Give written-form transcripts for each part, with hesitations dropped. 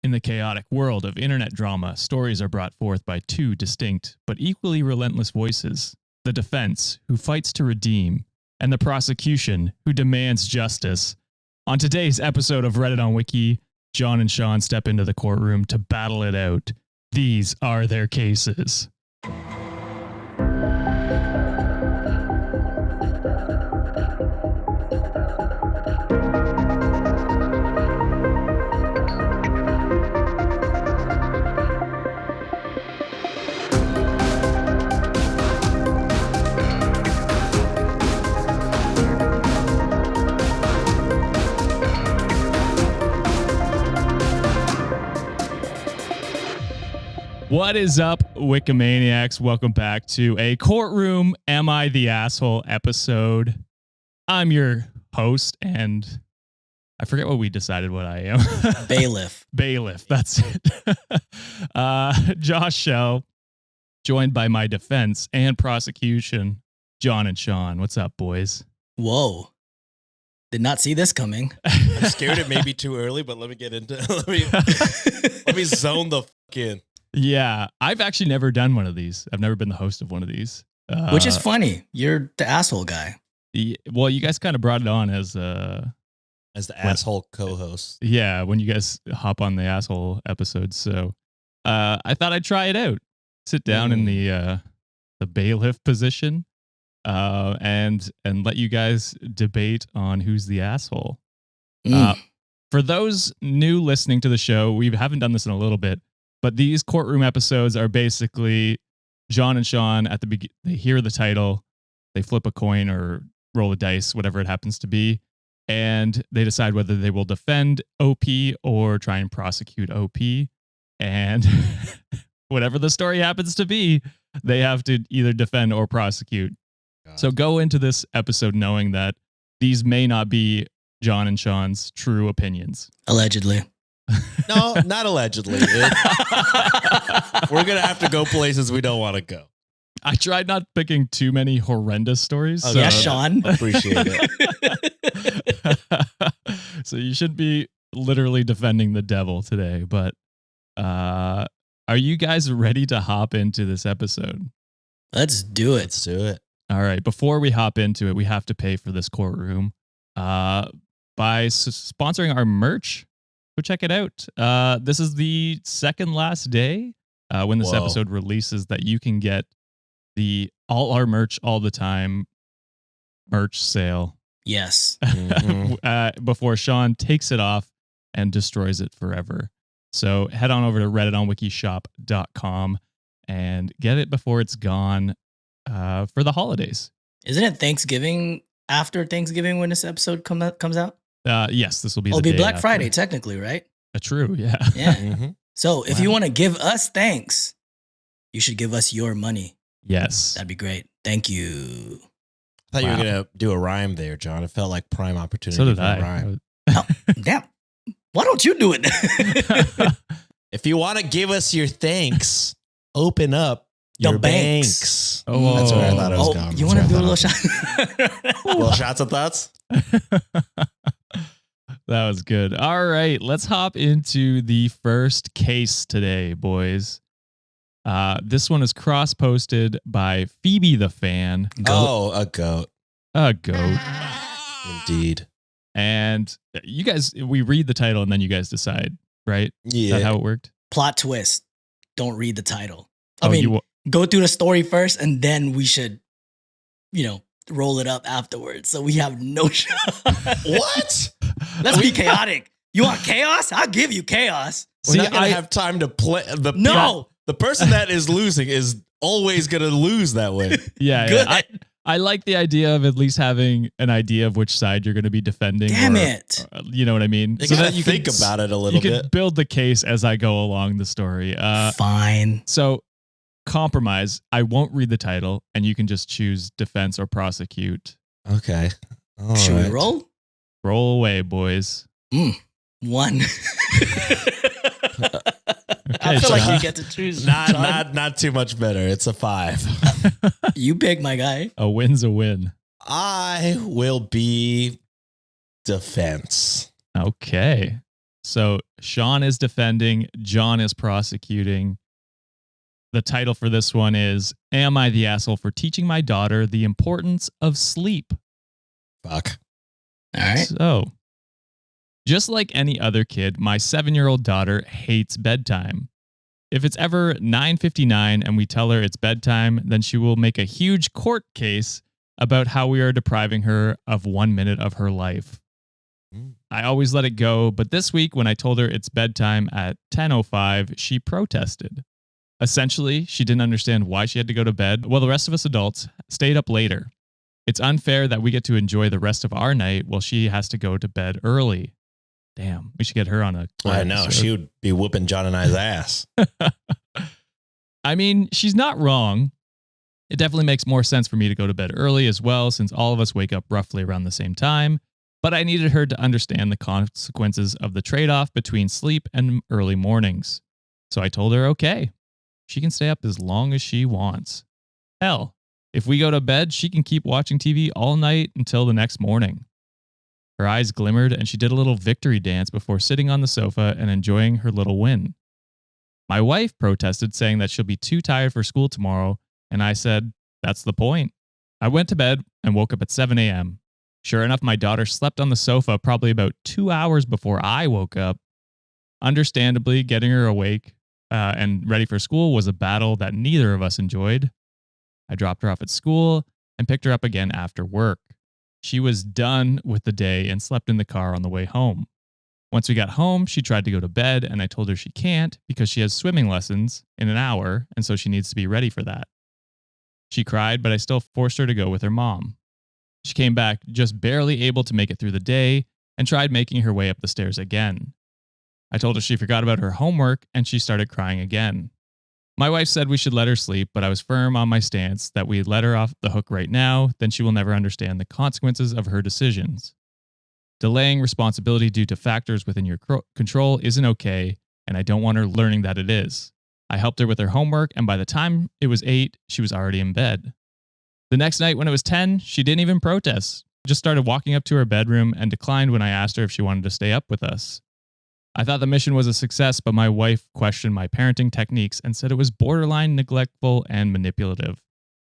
In the chaotic world of internet drama, stories are brought forth by two distinct but equally relentless voices: the defense, who fights to redeem, and the prosecution, who demands justice. On today's episode of Reddit on Wiki, John and Sean step into the courtroom to battle it out. These are their cases. What is up, Wikimaniacs? Welcome back to a Courtroom Am I the Asshole episode. I'm your host, and I forget what we decided what I am. Bailiff. Bailiff, that's it. Josh Shell, joined by my defense and prosecution, John and Sean. What's up, boys? Whoa. Did not see this coming. I'm scared it may be too early, but let me get into let me zone the fuck in. Yeah, I've actually never done one of these. I've never been the host of one of these. Which is funny. You're the asshole guy. Well, you guys kind of brought it on as the asshole co-host. Yeah, when you guys hop on the asshole episodes. So I thought I'd try it out. Sit down in the bailiff position and let you guys debate on who's the asshole. For those new listening to the show, we haven't done this in a little bit. But these courtroom episodes are basically John and Sean at the beginning. They hear the title, they flip a coin or roll a dice, whatever it happens to be, and they decide whether they will defend OP or try and prosecute OP. And whatever the story happens to be, they have to either defend or prosecute. God. So go into this episode knowing that these may not be John and Sean's true opinions. Allegedly. No, not allegedly. We're going to have to go places we don't want to go. I tried not picking too many horrendous stories. Oh, so yeah, Sean. Appreciate it. So you should be literally defending the devil today. But are you guys ready to hop into this episode? Let's do it. Let's do it. All right. Before we hop into it, we have to pay for this courtroom by sponsoring our merch. Go check it out. This is the second last day when this episode releases that you can get the all our merch all the time merch sale. Yes. Before Sean takes it off and destroys it forever. So head on over to redditonwikishop.com and get it before it's gone for the holidays. Isn't it Thanksgiving, after Thanksgiving when this episode comes out? Yes, this will be It'll the be day Black after. Friday, technically, right? True, yeah. Yeah. So if you want to give us thanks, you should give us your money. Yes. That'd be great. Thank you. I thought you were going to do a rhyme there, John. It felt like prime opportunity So did for I. a rhyme. Oh, damn. Why don't you do it? If you want to give us your thanks, open up The your banks. Oh, that's where I thought it was going. You want to do a little shot? Little shots of thoughts? That was good. All right, let's hop into the first case today, boys. This one is cross-posted by Phoebe the Fan. Oh, a goat. A goat. Indeed. And you guys, we read the title and then you guys decide, right? Yeah. Is that how it worked? Plot twist. Don't read the title. Go through the story first and then we should, roll it up afterwards. So we have no shot. What? Let's be chaotic. You want chaos? I'll give you chaos. We're not going to have time to play. The person that is losing is always going to lose that way. Yeah. I like the idea of at least having an idea of which side you're going to be defending. Damn it. You know what I mean? So that you think about it a little bit. You can build the case as I go along the story. Fine. So compromise. I won't read the title and you can just choose defense or prosecute. Okay. All Should right. we roll? Roll away, boys. 1. Okay, I feel like Sean. you get to choose. Not too much better. It's a 5. You pick, my guy. A win's a win. I will be defense. Okay. So Sean is defending, John is prosecuting. The title for this one is, Am I the Asshole for Teaching My Daughter the Importance of Sleep? Fuck. All right. So, just like any other kid, my 7-year-old daughter hates bedtime. If it's ever 9:59 and we tell her it's bedtime, then she will make a huge court case about how we are depriving her of 1 minute of her life. I always let it go, but this week when I told her it's bedtime at 10:05, she protested. Essentially, she didn't understand why she had to go to bed while the rest of us adults stayed up later. It's unfair that we get to enjoy the rest of our night while she has to go to bed early. Damn, we should get her on a... I know, she would be whooping John and I's ass. I mean, she's not wrong. It definitely makes more sense for me to go to bed early as well, since all of us wake up roughly around the same time. But I needed her to understand the consequences of the trade-off between sleep and early mornings. So I told her, okay, she can stay up as long as she wants. Hell, if we go to bed, she can keep watching TV all night until the next morning. Her eyes glimmered and she did a little victory dance before sitting on the sofa and enjoying her little win. My wife protested, saying that she'll be too tired for school tomorrow, and I said, that's the point. I went to bed and woke up at 7 a.m. Sure enough, my daughter slept on the sofa probably about 2 hours before I woke up. Understandably, getting her awake and ready for school was a battle that neither of us enjoyed. I dropped her off at school and picked her up again after work. She was done with the day and slept in the car on the way home. Once we got home, she tried to go to bed, and I told her she can't because she has swimming lessons in an hour, and so she needs to be ready for that. She cried, but I still forced her to go with her mom. She came back just barely able to make it through the day and tried making her way up the stairs again. I told her she forgot about her homework, and she started crying again. My wife said we should let her sleep, but I was firm on my stance that we let her off the hook right now, then she will never understand the consequences of her decisions. Delaying responsibility due to factors within your control isn't okay, and I don't want her learning that it is. I helped her with her homework, and by the time it was 8, she was already in bed. The next night when it was 10, she didn't even protest, just started walking up to her bedroom and declined when I asked her if she wanted to stay up with us. I thought the mission was a success, but my wife questioned my parenting techniques and said it was borderline neglectful and manipulative.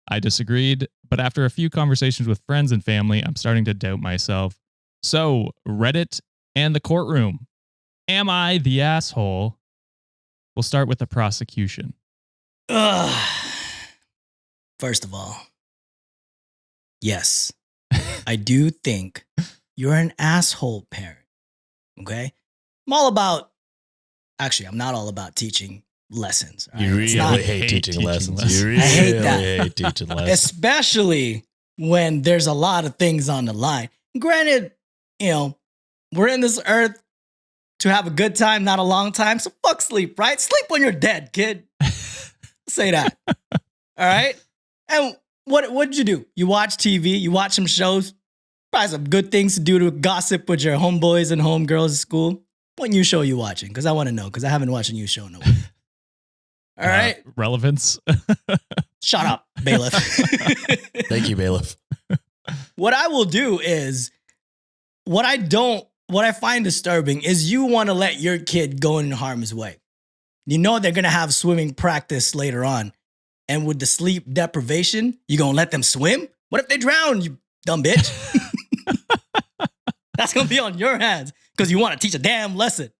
I disagreed, but after a few conversations with friends and family, I'm starting to doubt myself. So, Reddit and the courtroom. Am I the asshole? We'll start with the prosecution. First of all, yes, I do think you're an asshole parent. Okay? I'm not all about teaching lessons. Right? You really hate teaching lessons. You really I hate that. hate teaching lessons. Especially when there's a lot of things on the line. Granted, we're in this earth to have a good time, not a long time. So fuck sleep, right? Sleep when you're dead, kid. Say that. All right? And what'd you do? You watch TV, you watch some shows, probably some good things to do to gossip with your homeboys and homegirls at school. What new show are you watching? Because I want to know, because I haven't watched a new show in a while. All right? Relevance. Shut up, bailiff. Thank you, bailiff. What I will do is, what I find disturbing is you want to let your kid go in harm's way. You know they're going to have swimming practice later on. And with the sleep deprivation, you going to let them swim? What if they drown, you dumb bitch? That's going to be on your hands because you want to teach a damn lesson.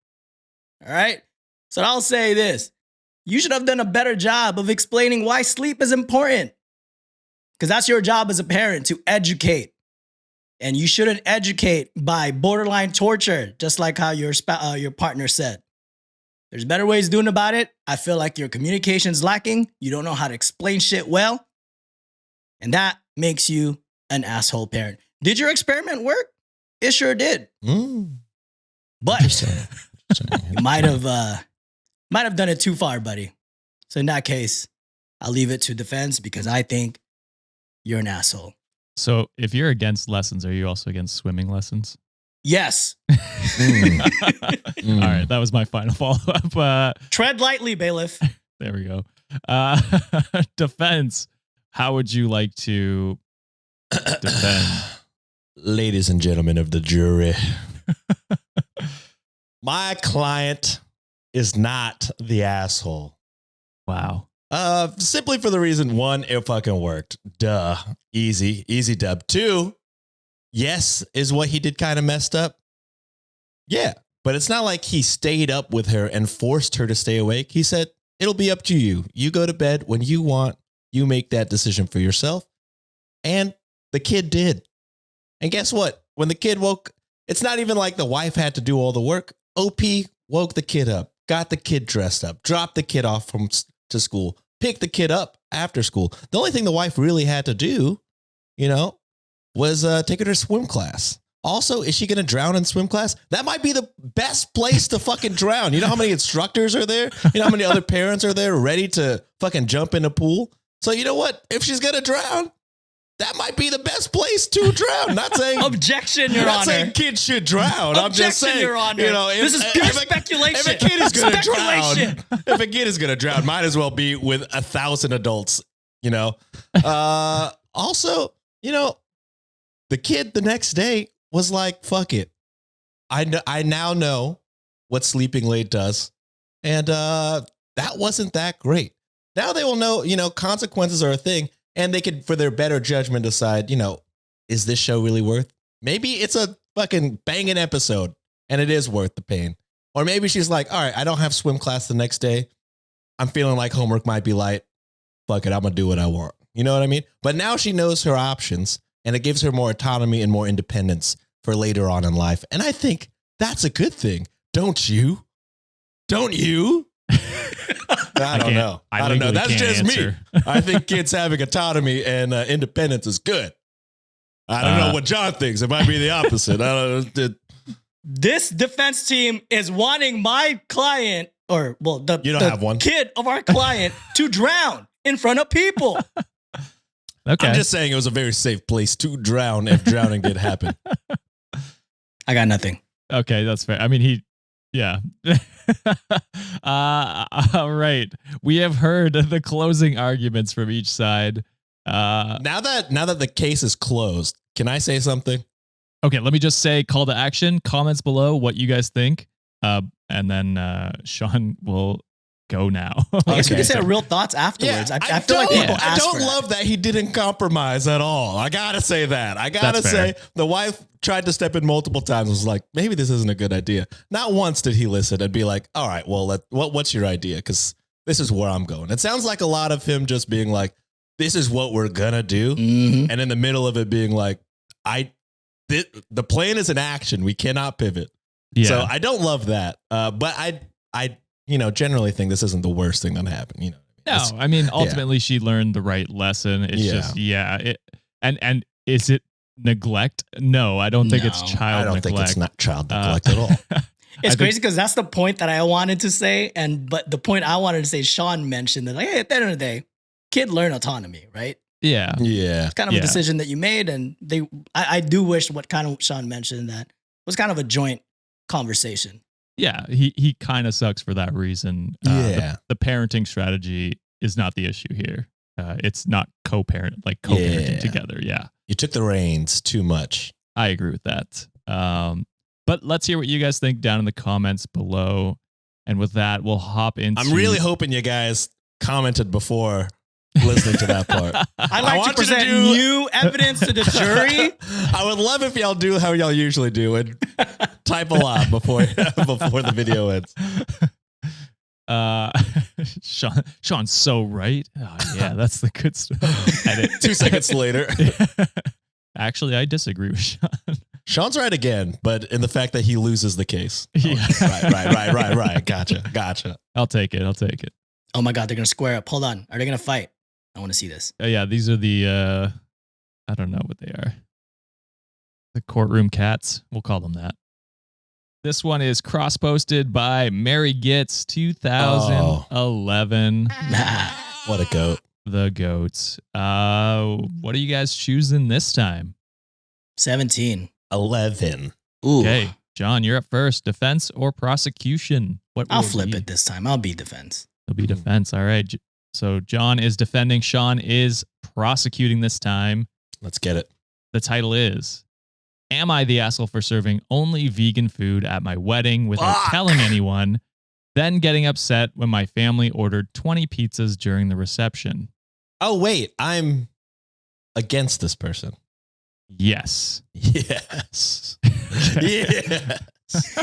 All right? So I'll say this. You should have done a better job of explaining why sleep is important. Because that's your job as a parent, to educate. And you shouldn't educate by borderline torture, just like how your partner said. There's better ways of doing about it. I feel like your communication's lacking. You don't know how to explain shit well. And that makes you an asshole parent. Did your experiment work? It sure did. But you might have done it too far, buddy. So in that case, I'll leave it to defense because I think you're an asshole. So if you're against lessons, are you also against swimming lessons? Yes. All right, that was my final follow-up. Tread lightly, bailiff. There we go. Defense. How would you like to defend? Ladies and gentlemen of the jury, My client is not the asshole. Wow. Simply for the reason, one, it fucking worked. Duh. Easy dub. Two, yes, is what he did kind of messed up. Yeah. But it's not like he stayed up with her and forced her to stay awake. He said, it'll be up to you. You go to bed when you want. You make that decision for yourself. And the kid did. And guess what? When the kid woke, it's not even like the wife had to do all the work. OP woke the kid up, got the kid dressed up, dropped the kid off to school, picked the kid up after school. The only thing the wife really had to do, was take her to swim class. Also, is she going to drown in swim class? That might be the best place to fucking drown. You know how many instructors are there? You know how many other parents are there ready to fucking jump in the pool? So you know what? If she's going to drown, that might be the best place to drown. Not saying objection, Your Honor. Not saying kids should drown. Objection, I'm just saying, Your Honor. This is pure speculation. If a kid is going to drown, if a kid is going to drown, might as well be with 1,000 adults. Also, the kid the next day was like, "Fuck it, I now know what sleeping late does," and that wasn't that great. Now they will know, consequences are a thing, and they could, for their better judgment, decide, is this show really worth? Maybe it's a fucking banging episode, and it is worth the pain. Or maybe she's like, all right, I don't have swim class the next day. I'm feeling like homework might be light. Fuck it, I'm gonna do what I want. You know what I mean? But now she knows her options, and it gives her more autonomy and more independence for later on in life. And I think that's a good thing. Don't you? Don't you? I don't know. I don't know. That's just me. I think kids having autonomy and independence is good. I don't know what John thinks. It might be the opposite. I don't know. This defense team is wanting my client, the kid of our client, to drown in front of people. Okay. I'm just saying it was a very safe place to drown if drowning did happen. I got nothing. Okay, that's fair. I mean, yeah. All right. We have heard the closing arguments from each side. Now that the case is closed, can I say something? Okay, let me just say call to action, comments below what you guys think. And then Sean will go now. I guess we can say our real thoughts afterwards. Yeah, I feel like people I ask don't for love that he didn't compromise at all. I gotta say that. I gotta say the wife tried to step in multiple times. Was like, maybe this isn't a good idea. Not once did he listen and be like, all right, well, what's your idea? Because this is where I'm going. It sounds like a lot of him just being like, this is what we're gonna do, and in the middle of it being like, the plan is in action. We cannot pivot. Yeah. So I don't love that. But I generally think this isn't the worst thing that happened. No, I mean, ultimately she learned the right lesson. It's just, and is it neglect? No, I don't think it's child neglect. I don't think it's not child neglect at all. It's crazy because that's the point that I wanted to say. But the point I wanted to say, Sean mentioned that, like, hey, at the end of the day, kid learn autonomy, right? Yeah. Yeah. It's kind of a decision that you made. And I do wish what kind of Sean mentioned that was kind of a joint conversation. Yeah, he kind of sucks for that reason. The parenting strategy is not the issue here. It's not co-parenting together. Yeah, you took the reins too much. I agree with that. But let's hear what you guys think down in the comments below. And with that, we'll hop into. I'm really hoping you guys commented before listening to that part. I like to present new evidence to the jury. I would love if y'all do how y'all usually do and type a lot before the video ends. Sean's so right. Oh, yeah, that's the good stuff. Edit 2 seconds later. Actually, I disagree with Sean. Sean's right again, but in the fact that he loses the case. Yeah. Right. Gotcha. I'll take it. Oh my God, they're going to square up. Hold on. Are they going to fight? I want to see this. Yeah, these are the, I don't know what they are. The courtroom cats. We'll call them that. This one is cross-posted by Mary Gitz 2011. What a goat. The goats. What are you guys choosing this time? 17. 11. Ooh. Okay, John, you're up first. Defense or prosecution? I'll flip it this time. I'll be defense. It'll be defense. All right. So John is defending. Sean is prosecuting this time. Let's get it. The title is Am I the asshole for serving only vegan food at my wedding without telling anyone, then getting upset when my family ordered 20 pizzas during the reception? Oh, wait, I'm against this person. Yes. Yes. Yes.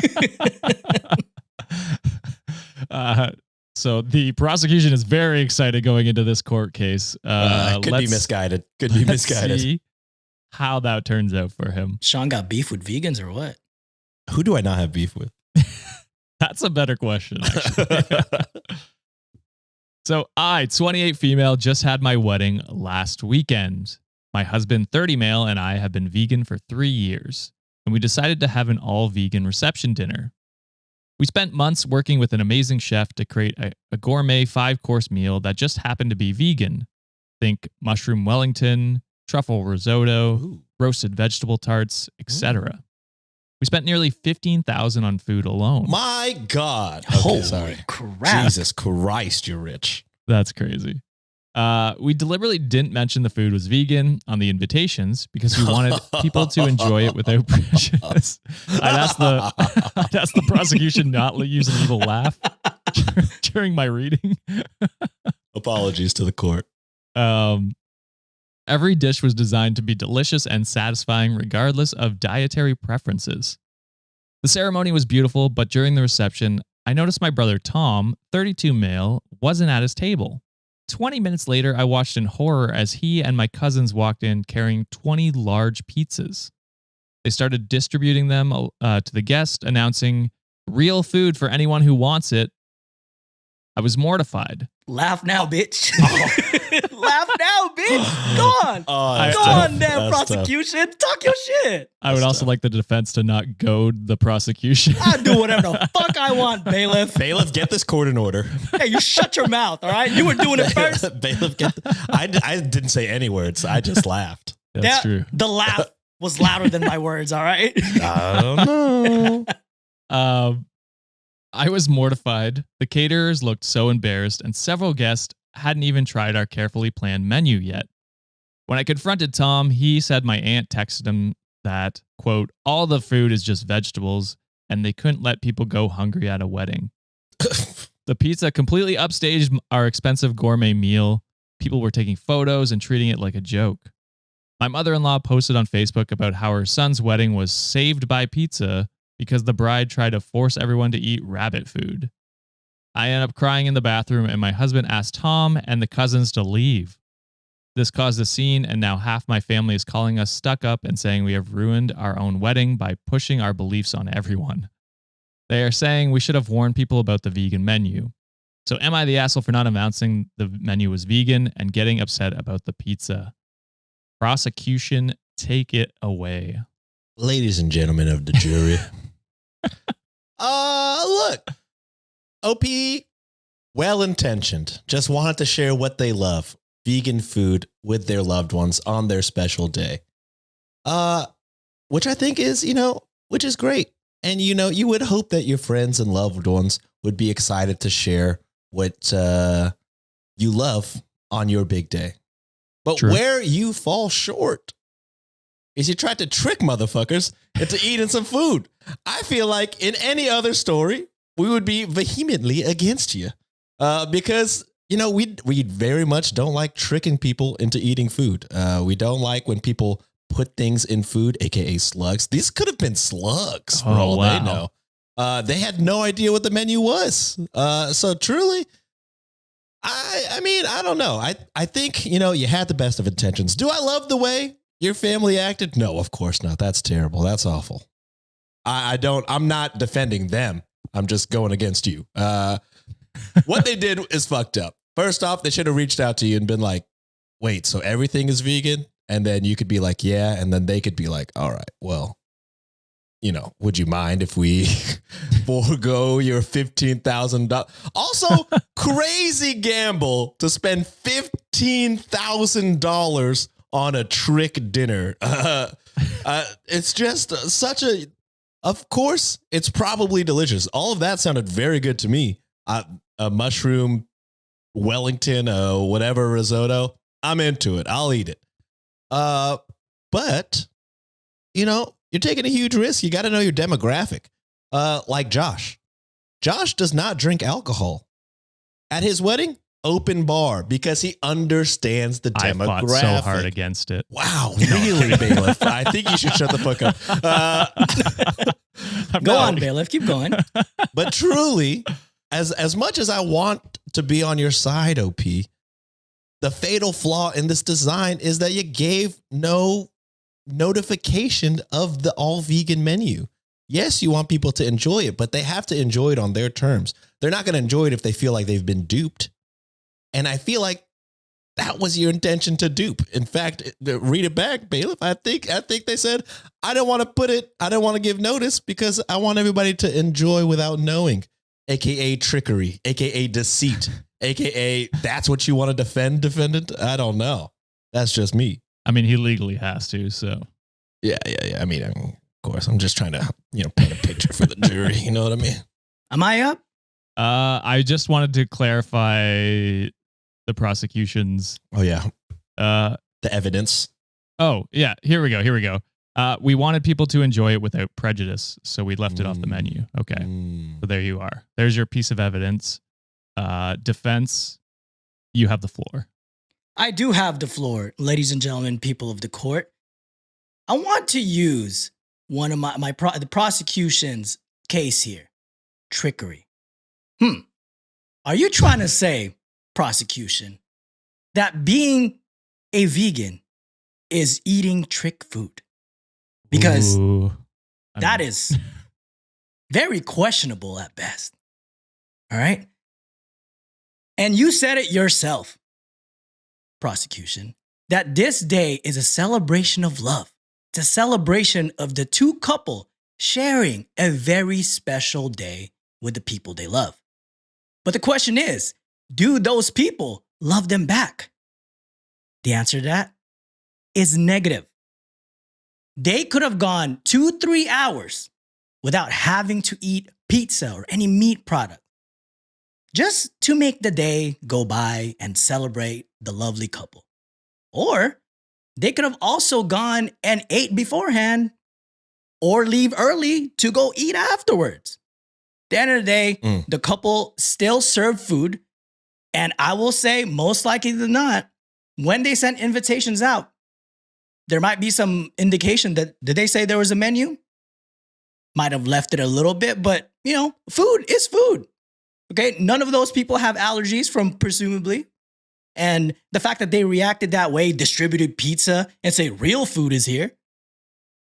So the prosecution is very excited going into this court case. Could be misguided. Could be misguided. See how that turns out for him. Sean got beef with vegans or what? Who do I not have beef with? That's a better question, actually. So I, 28 female, just had my wedding last weekend. My husband, 30 male, and I have been vegan for 3 years, and we decided to have an all-vegan reception dinner. We spent months working with an amazing chef to create a gourmet 5-course meal that just happened to be vegan. Think mushroom Wellington, truffle risotto, roasted vegetable tarts, etc. We spent nearly $15,000 on food alone. My God. Okay, Holy sorry. crap. Jesus Christ, you're rich. That's crazy. We deliberately didn't mention the food was vegan on the invitations because we wanted people to enjoy it without prejudice. I'd ask the prosecution not to use an evil laugh during my reading. Apologies to the court. Every dish was designed to be delicious and satisfying regardless of dietary preferences. The ceremony was beautiful, but during the reception, I noticed my brother Tom, 32 male, wasn't at his table. 20 minutes later, I watched in horror as he and my cousins walked in carrying 20 large pizzas. They started distributing them to the guests, announcing, "Real food for anyone who wants it." I was mortified. Laugh now, bitch. Laugh now, bitch. Go on. Go on, damn prosecution. Talk your shit. I would also like the defense to not goad the prosecution. I'll do whatever the fuck I want, bailiff. Bailiff, get this court in order. Hey, you shut your mouth, all right? You were doing it first. Bailiff, I didn't say any words. I just laughed. That's true. The laugh was louder than my words, all right? I don't know. I was mortified. The caterers looked so embarrassed, and several guests hadn't even tried our carefully planned menu yet. When I confronted Tom, he said my aunt texted him that, quote, all the food is just vegetables, and they couldn't let people go hungry at a wedding. The pizza completely upstaged our expensive gourmet meal. People were taking photos and treating it like a joke. My mother-in-law posted on Facebook about how her son's wedding was saved by pizza because the bride tried to force everyone to eat rabbit food. I ended up crying in the bathroom, and my husband asked Tom and the cousins to leave. This caused a scene, and now half my family is calling us stuck up and saying we have ruined our own wedding by pushing our beliefs on everyone. They are saying we should have warned people about the vegan menu. So am I the asshole for not announcing the menu was vegan and getting upset about the pizza? Prosecution, take it away. Ladies and gentlemen of the jury. Look. OP, well-intentioned. Just wanted to share what they love. Vegan food with their loved ones on their special day. Which I think is, which is great. And, you would hope that your friends and loved ones would be excited to share what you love on your big day. But True. Where you fall short is you tried to trick motherfuckers into eating some food. I feel like in any other story, we would be vehemently against you. Because, we very much don't like tricking people into eating food. We don't like when people put things in food, aka slugs. These could have been slugs for all they know. They had no idea what the menu was. So truly, I don't know. I think, you had the best of intentions. Do I love the way your family acted? No, of course not. That's terrible. That's awful. I'm not defending them. I'm just going against you. What they did is fucked up. First off, they should have reached out to you and been like, wait, so everything is vegan? And then you could be like, yeah. And then they could be like, all right, well, would you mind if we forego your $15,000? Also, crazy gamble to spend $15,000 on a trick dinner. It's just such of course, it's probably delicious. All of that sounded very good to me. A mushroom Wellington, whatever risotto. I'm into it. I'll eat it. But, you're You're taking a huge risk. You got to know your demographic. Like Josh. Josh does not drink alcohol. At his wedding, open bar because he understands the demographic. I fought so hard against it. Wow, really, Bailiff? I think you should shut the fuck up. Go on, Bailiff. Keep going. But truly, as much as I want to be on your side, OP, the fatal flaw in this design is that you gave no notification of the all vegan menu. Yes, you want people to enjoy it, but they have to enjoy it on their terms. They're not going to enjoy it if they feel like they've been duped. And I feel like that was your intention to dupe. In fact, read it back, Bailiff. I think they said, I don't want to give notice because I want everybody to enjoy without knowing, AKA trickery, AKA deceit, AKA that's what you want to defend, defendant. I don't know. That's just me. I mean, he legally has to, so. Yeah. I mean, of course, I'm just trying to, paint a picture for the jury. You know what I mean? Am I up? I just wanted to clarify the prosecution's. Oh, yeah. The evidence. Oh, yeah. Here we go. We wanted people to enjoy it without prejudice, so we left it off the menu. Okay. So there you are. There's your piece of evidence. Defense, you have the floor. I do have the floor, ladies and gentlemen, people of the court. I want to use one of the prosecution's case here. Trickery. Are you trying to say, prosecution, that being a vegan is eating trick food? Because that is very questionable at best. All right? And you said it yourself, prosecution, that this day is a celebration of love. It's a celebration of the two couple sharing a very special day with the people they love. But the question is, do those people love them back? The answer to that is negative. They could have gone 2-3 hours without having to eat pizza or any meat product, just to make the day go by and celebrate the lovely couple. Or they could have also gone and ate beforehand or leave early to go eat afterwards. At the end of the day, the couple still served food. And I will say, most likely than not, when they sent invitations out, there might be some indication that, did they say there was a menu? Might have left it a little bit, but food is food. Okay, none of those people have allergies from presumably. And the fact that they reacted that way, distributed pizza and say real food is here,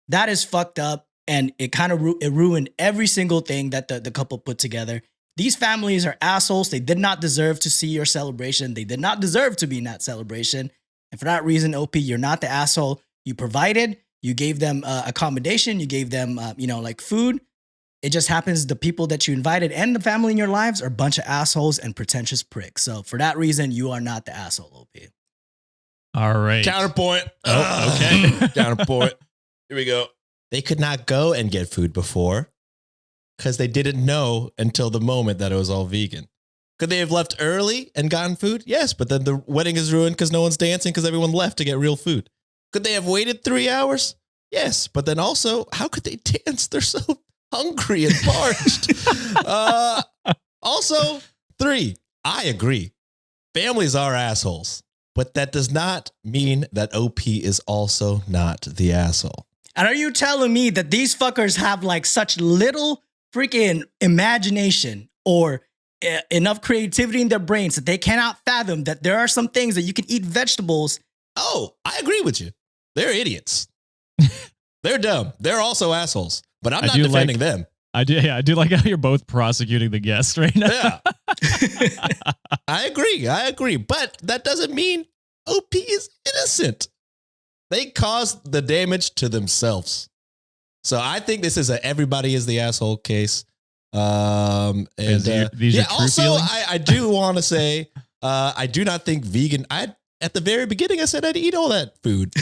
that is fucked up. And it kind of it ruined every single thing that the couple put together. These families are assholes. They did not deserve to see your celebration. They did not deserve to be in that celebration. And for that reason, OP, you're not the asshole. You provided, you gave them accommodation, you gave them, like food. It just happens the people that you invited and the family in your lives are a bunch of assholes and pretentious pricks. So for that reason, you are not the asshole, OP. All right. Counterpoint. Oh, okay. Counterpoint. Here we go. They could not go and get food before because they didn't know until the moment that it was all vegan. Could they have left early and gotten food? Yes, but then the wedding is ruined because no one's dancing because everyone left to get real food. Could they have waited 3 hours? Yes, but then also, how could they dance? They're so hungry and parched. Also, 3, I agree. Families are assholes, but that does not mean that OP is also not the asshole. And are you telling me that these fuckers have like such little freaking imagination or enough creativity in their brains that they cannot fathom that there are some things that you can eat vegetables? Oh, I agree with you. They're idiots. They're dumb. They're also assholes, but I'm not defending them. I do like how you're both prosecuting the guest right now. Yeah. I agree. But that doesn't mean OP is innocent. They caused the damage to themselves. So I think this is a everybody is the asshole case. And these are true also, feelings? I do want to say, I do not think vegan. At the very beginning, I said I'd eat all that food.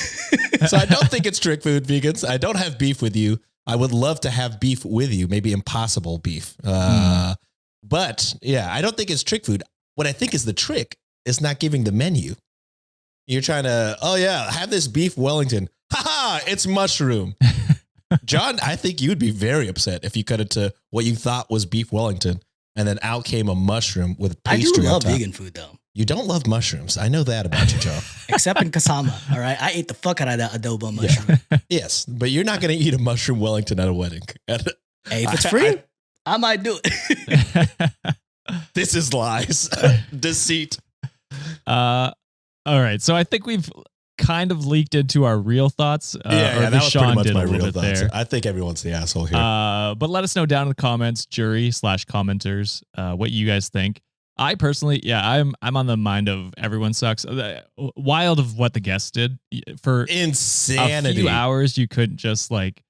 So I don't think it's trick food, vegans. I don't have beef with you. I would love to have beef with you, maybe impossible beef. But yeah, I don't think it's trick food. What I think is the trick is not giving the menu. You're trying to, have this beef Wellington. Ha ha, it's mushroom. John, I think you'd be very upset if you cut it to what you thought was beef Wellington, and then out came a mushroom with pastry. I do love on top. vegan food though. You don't love mushrooms. I know that about you, John. Except in Kasama. All right. I ate the fuck out of that adobo mushroom. Yes, but you're not going to eat a mushroom Wellington at a wedding. Hey, if it's free, I might do it. This is lies, deceit. All right. So I think we've kind of leaked into our real thoughts. That was Sean pretty much did my a little real bit thoughts. there. I think everyone's the asshole here. But let us know down in the comments, jury/commenters, what you guys think. I personally, I'm on the mind of everyone sucks. Wild of what the guests did for Insanity. a few hours. You couldn't just like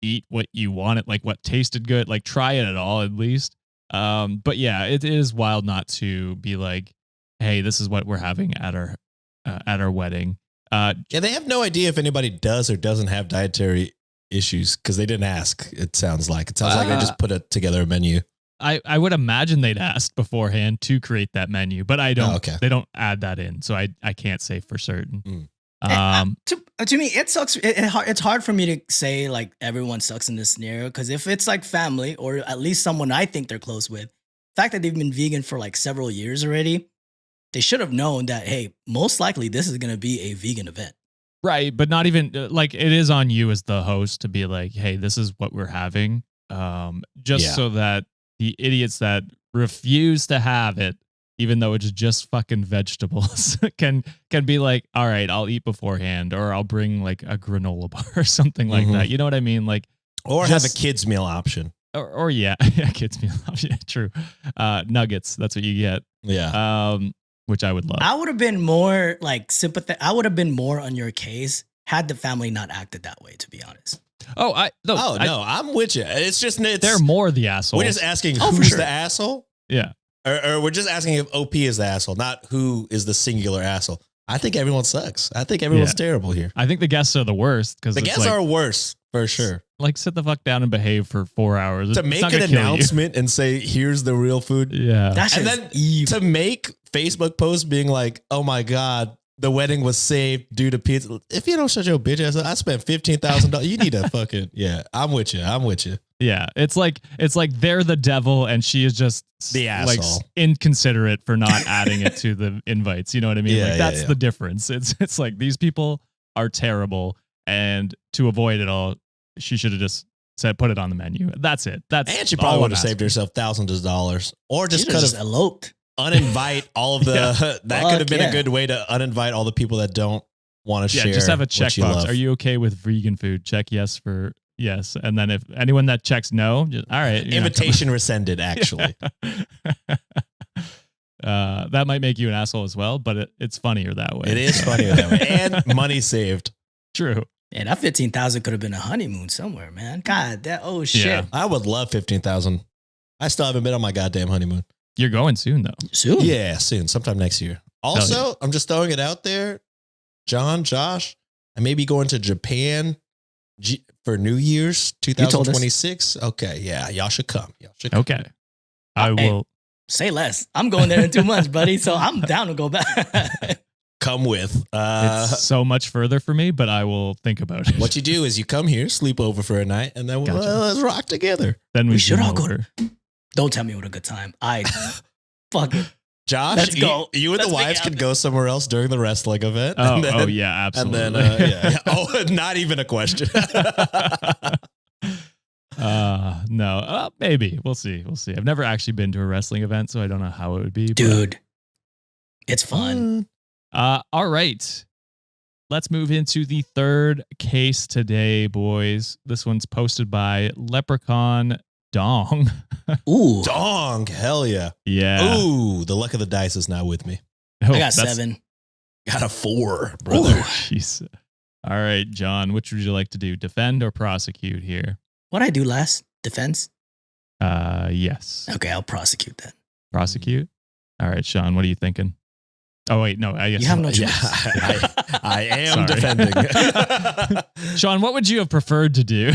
eat what you wanted, like what tasted good, like try it at all at least. But yeah, it is wild not to be like, hey, this is what we're having at our wedding. Yeah, they have no idea if anybody does or doesn't have dietary issues because they didn't ask. It sounds like they just put together a menu. I would imagine they'd asked beforehand to create that menu, but I don't. Oh, okay. They don't add that in, so I can't say for certain. To me, it sucks. It's hard for me to say like everyone sucks in this scenario because if it's like family or at least someone I think they're close with, the fact that they've been vegan for like several years already, they should have known that, hey, most likely this is going to be a vegan event. Right, but not even like it is on you as the host to be like, hey, this is what we're having, so that the idiots that refuse to have it, even though it's just fucking vegetables, can be like, all right, I'll eat beforehand, or I'll bring like a granola bar or something like that. You know what I mean? Like, or have a kids meal option. Or kids meal option. True. Nuggets. That's what you get. Yeah. Which I would love. I would have been more like sympathetic. I would have been more on your case had the family not acted that way, to be honest. No, I'm with you. They're more the asshole. We're just asking who's the asshole. Yeah. Or we're just asking if OP is the asshole, not who is the singular asshole. I think everyone sucks. I think everyone's terrible here. I think the guests are the worst because the guests are worse for sure. Like sit the fuck down and behave for 4 hours. To make an announcement and say, here's the real food. Yeah. And then to make Facebook posts being like, oh my God, the wedding was saved due to pizza. If you don't shut your bitch ass up, I spent $15,000. You need to fucking, I'm with you. Yeah. It's like they're the devil and she is just the asshole. Like inconsiderate for not adding it to the invites. You know what I mean? That's the difference. It's like these people are terrible, and to avoid it all, she should have just said, put it on the menu. That's it. And she probably would have saved herself thousands of dollars, or just could have eloped. Uninvite all of the. That could have been a good way to uninvite all the people that don't want to share. Just have a checkbox. Are you okay with vegan food? Check yes for yes, and then if anyone that checks no, just, all right. Invitation rescinded. Actually, that might make you an asshole as well, but it's funnier that way. It is funnier that way, and money saved. True. Yeah, that 15,000 could have been a honeymoon somewhere, man. God, shit. Yeah. I would love 15,000. I still haven't been on my goddamn honeymoon. You're going soon though. Soon? Yeah, soon. Sometime next year. Also, I'm just throwing it out there. John, Josh, I may be going to Japan for New Year's 2026. Okay, yeah, y'all should come. Okay. I will. Say less. I'm going there in 2 months, buddy. So I'm down to go back. Come with. It's so much further for me, but I will think about it. What you do is you come here, sleep over for a night, and then let's rock together. Then we should all go. Don't tell me what a good time. Fuck it. Josh, let's go. You and the wives could go somewhere else during the wrestling event. Oh, yeah, absolutely. And then, oh, not even a question. No, maybe. We'll see. I've never actually been to a wrestling event, so I don't know how it would be. Dude, it's fun. All right. Let's move into the third case today, boys. This one's posted by Leprechaun Dong. Ooh. Dong. Hell yeah. Yeah. Ooh, the luck of the dice is now with me. I got 7. Got a 4, brother. Jeez. All right, John, which would you like to do? Defend or prosecute here? What'd I do last? Defense? Yes. Okay, I'll prosecute then. Prosecute? All right, Sean, what are you thinking? Oh, wait, no, I guess. You have no choice. Yeah, I am defending. Sean, what would you have preferred to do?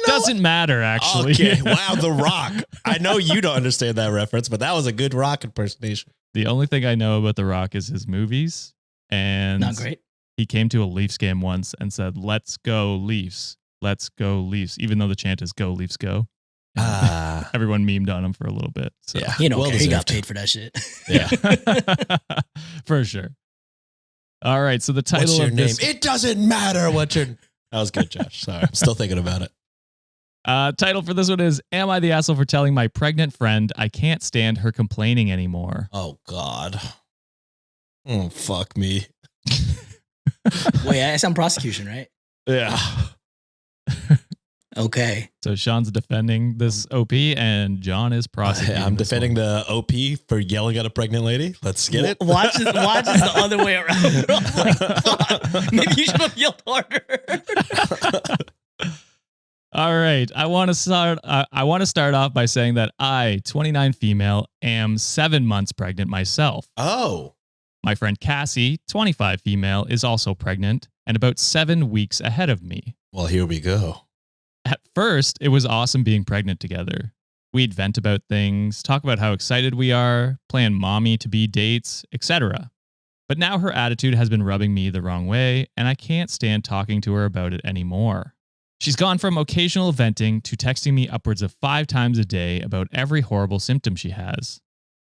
Doesn't matter, actually. Okay, wow, The Rock. I know you don't understand that reference, but that was a good Rock impersonation. The only thing I know about The Rock is his movies. And not great. He came to a Leafs game once and said, "Let's go Leafs." let's go Leafs, even though the chant is go Leafs go. Everyone memed on him for a little bit. So. Yeah, You know, well he got deserved. paid for that shit. Yeah. For sure. All right. So the title What's your of name? this It doesn't matter what your. That was good, Josh. Sorry, I'm still thinking about it. title for this one is, am I the asshole for telling my pregnant friend I can't stand her complaining anymore? Oh God. Oh fuck me. Wait, I sound prosecution, right? Yeah. Okay. So Sean's defending this OP and John is prosecuting. I'm this defending one. the OP for yelling at a pregnant lady. Let's get it. Watch this the other way around. I'm like, fuck. Maybe you should have yelled harder. All right. I want to start off by saying that I, 29 female, am 7 months pregnant myself. Oh. My friend Cassie, 25 female, is also pregnant and about 7 weeks ahead of me. Well, here we go. At first, it was awesome being pregnant together. We'd vent about things, talk about how excited we are, plan mommy-to-be dates, etc. But now her attitude has been rubbing me the wrong way, and I can't stand talking to her about it anymore. She's gone from occasional venting to texting me upwards of 5 times a day about every horrible symptom she has.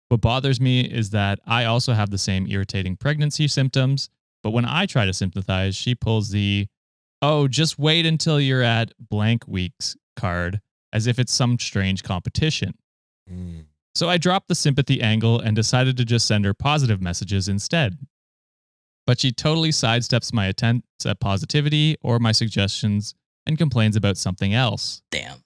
What bothers me is that I also have the same irritating pregnancy symptoms, but when I try to sympathize, she pulls the, oh, just wait until you're at blank weeks card, as if it's some strange competition. So I dropped the sympathy angle and decided to just send her positive messages instead. But she totally sidesteps my attempts at positivity or my suggestions and complains about something else. Damn.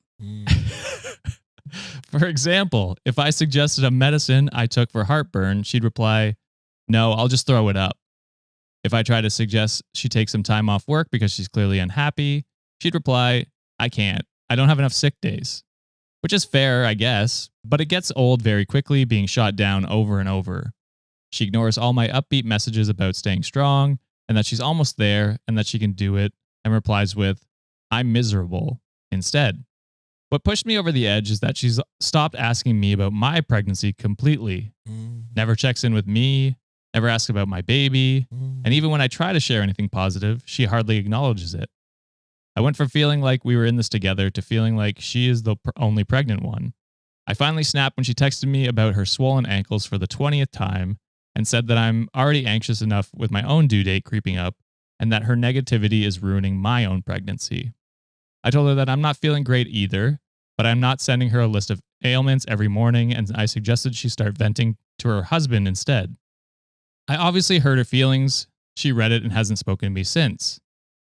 For example, if I suggested a medicine I took for heartburn, she'd reply, no, I'll just throw it up. If I try to suggest she take some time off work because she's clearly unhappy, she'd reply, I can't. I don't have enough sick days. Which is fair, I guess, but it gets old very quickly being shot down over and over. She ignores all my upbeat messages about staying strong and that she's almost there and that she can do it, and replies with, I'm miserable, instead. What pushed me over the edge is that she's stopped asking me about my pregnancy completely. Never checks in with me, never asks about my baby, and even when I try to share anything positive, she hardly acknowledges it. I went from feeling like we were in this together to feeling like she is the only pregnant one. I finally snapped when she texted me about her swollen ankles for the 20th time and said that I'm already anxious enough with my own due date creeping up and that her negativity is ruining my own pregnancy. I told her that I'm not feeling great either, but I'm not sending her a list of ailments every morning, and I suggested she start venting to her husband instead. I obviously hurt her feelings. She read it and hasn't spoken to me since.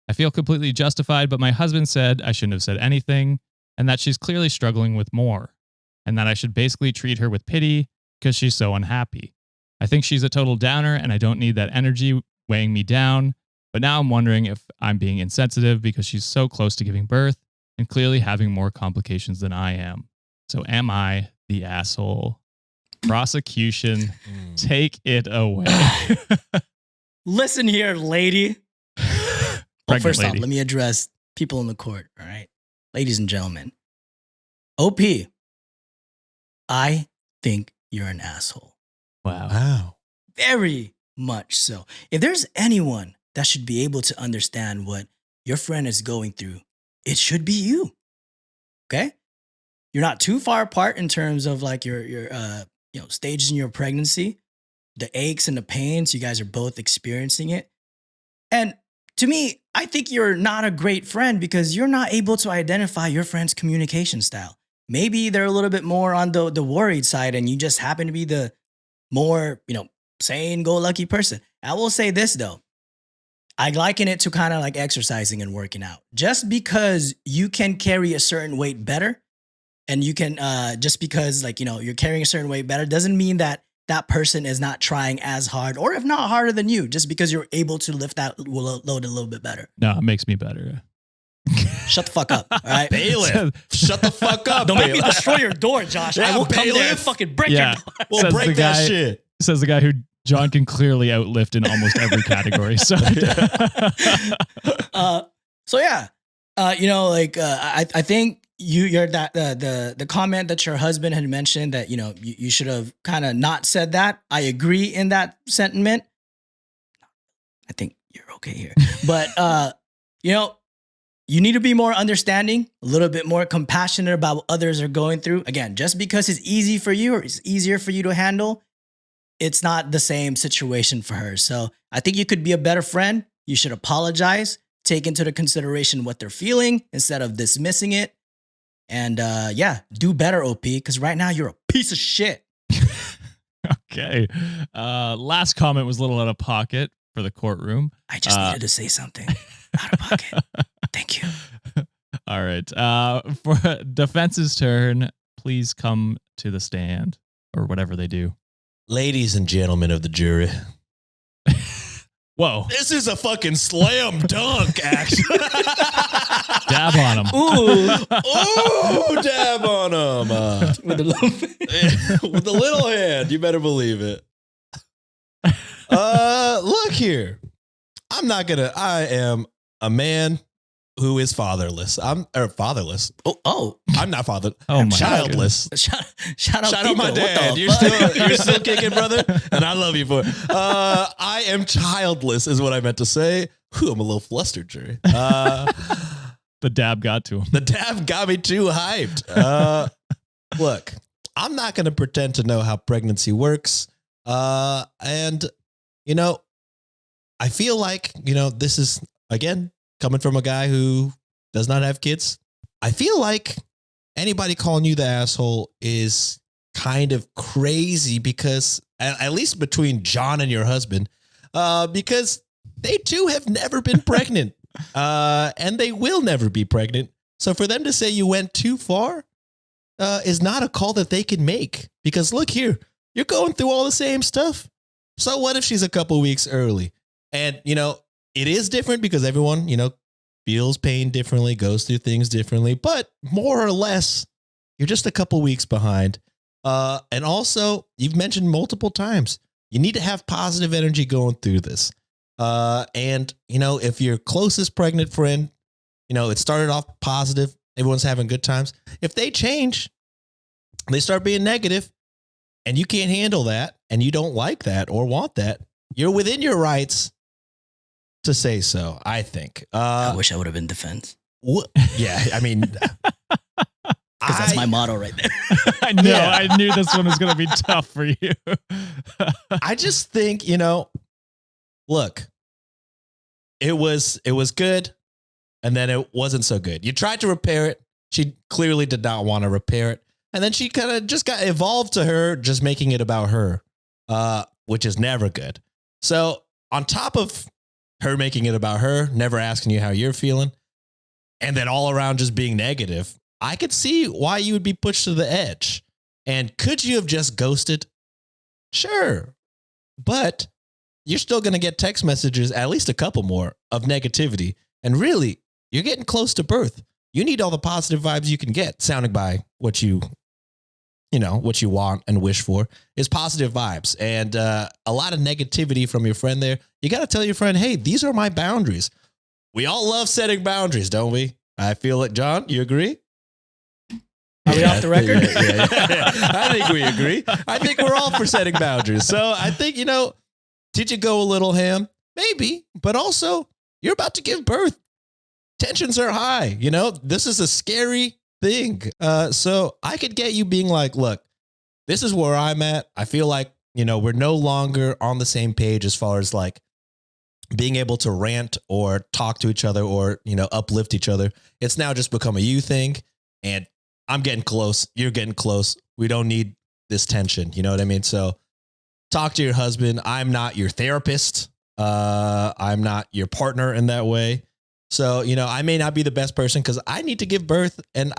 I feel completely justified, but my husband said I shouldn't have said anything, and that she's clearly struggling with more, and that I should basically treat her with pity because she's so unhappy. I think she's a total downer, and I don't need that energy weighing me down, but now I'm wondering if I'm being insensitive because she's so close to giving birth and clearly having more complications than I am. So am I the asshole? Prosecution, take it away. Listen here, lady. Well, Pregnant first off, lady. let me address people in the court, all right? Ladies and gentlemen. OP, I think you're an asshole. Wow. Very much so. If there's anyone that should be able to understand what your friend is going through, it should be you. Okay? You're not too far apart in terms of like your stages in your pregnancy, the aches and the pains. You guys are both experiencing it. And to me, I think you're not a great friend because you're not able to identify your friend's communication style. Maybe they're a little bit more on the worried side and you just happen to be the more, sane, go lucky person. I will say this though. I liken it to kind of like exercising and working out. Just because you can carry a certain weight better and you can, just because you're carrying a certain weight better doesn't mean that that person is not trying as hard or if not harder than you just because you're able to lift that load a little bit better. No, it makes me better. Shut the fuck up, all right? Bailiff. Shut the fuck up. Don't make me bailiff. destroy your door, Josh. I Yeah, will come there and bailiff. fucking break Yeah. your door. We'll Says break the that guy- shit. Says the guy who John can clearly outlift in almost every category. So, I think you're that the comment that your husband had mentioned that you should have kind of not said that. I agree in that sentiment. I think you're okay here, but You need to be more understanding, a little bit more compassionate about what others are going through. Again, just because it's easy for you or it's easier for you to handle, it's not the same situation for her. So I think you could be a better friend. You should apologize, take into the consideration what they're feeling instead of dismissing it. And do better, OP, because right now you're a piece of shit. Okay. Last comment was a little out of pocket for the courtroom. I just needed to say something out of pocket. Thank you. All right. For defense's turn, please come to the stand or whatever they do. Ladies and gentlemen of the jury. Whoa. This is a fucking slam dunk, actually. Dab on him. Ooh, dab on him. With With the little hand. You better believe it. Look here. I am a man who is fatherless. Fatherless. Oh. I'm not father. Oh, I'm my childless. Shout out my dad. You're still kicking, brother, and I love you for it. I am childless, is what I meant to say. Whew, I'm a little flustered, Jerry. The dab got to him. The dab got me too hyped. Look, I'm not going to pretend to know how pregnancy works. And, I feel like, this is, again, coming from a guy who does not have kids. I feel like anybody calling you the asshole is kind of crazy because, at least between John and your husband, because they too have never been pregnant. And they will never be pregnant. So for them to say you went too far is not a call that they can make. Because look here, you're going through all the same stuff. So what if she's a couple weeks early? And, it is different because everyone, feels pain differently, goes through things differently. But more or less, you're just a couple weeks behind. And also, you've mentioned multiple times, you need to have positive energy going through this. And, if your closest pregnant friend, it started off positive, everyone's having good times. If they change, they start being negative and you can't handle that and you don't like that or want that, you're within your rights to say so, I think. I wish I would have been defense. Yeah, I mean... Because that's my motto right there. I know. Yeah. I knew this one was going to be tough for you. I just think, look, it was good, and then it wasn't so good. You tried to repair it. She clearly did not want to repair it. And then she kind of just got evolved to her, just making it about her, which is never good. So on top of her making it about her, never asking you how you're feeling, and then all around just being negative, I could see why you would be pushed to the edge. And could you have just ghosted? Sure. But you're still going to get text messages, at least a couple more, of negativity. And really, you're getting close to birth. You need all the positive vibes you can get, sounding by what you want and wish for is positive vibes. And a lot of negativity from your friend there. You got to tell your friend, hey, these are my boundaries. We all love setting boundaries, don't we? I feel like, John, you agree? Are we off the record? Yeah. I think we agree. I think we're all for setting boundaries. So I think, did you go a little ham? Maybe, but also you're about to give birth. Tensions are high. This is a scary thing. So I could get you being like, look, this is where I'm at. I feel like, we're no longer on the same page as far as like being able to rant or talk to each other or, uplift each other. It's now just become a you thing. And I'm getting close. You're getting close. We don't need this tension. You know what I mean? So talk to your husband. I'm not your therapist. I'm not your partner in that way. So, I may not be the best person because I need to give birth and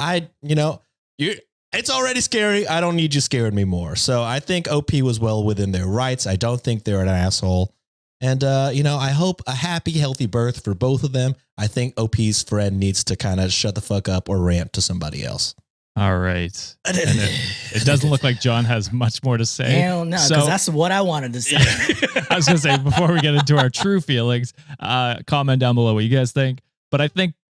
it's already scary. I don't need you scaring me more. So I think OP was well within their rights. I don't think they're an asshole. And, I hope a happy, healthy birth for both of them. I think OP's friend needs to kind of shut the fuck up or rant to somebody else. All right. And it doesn't look like John has much more to say. Hell no, because that's what I wanted to say. I was going to say, before we get into our true feelings, comment down below what you guys think. But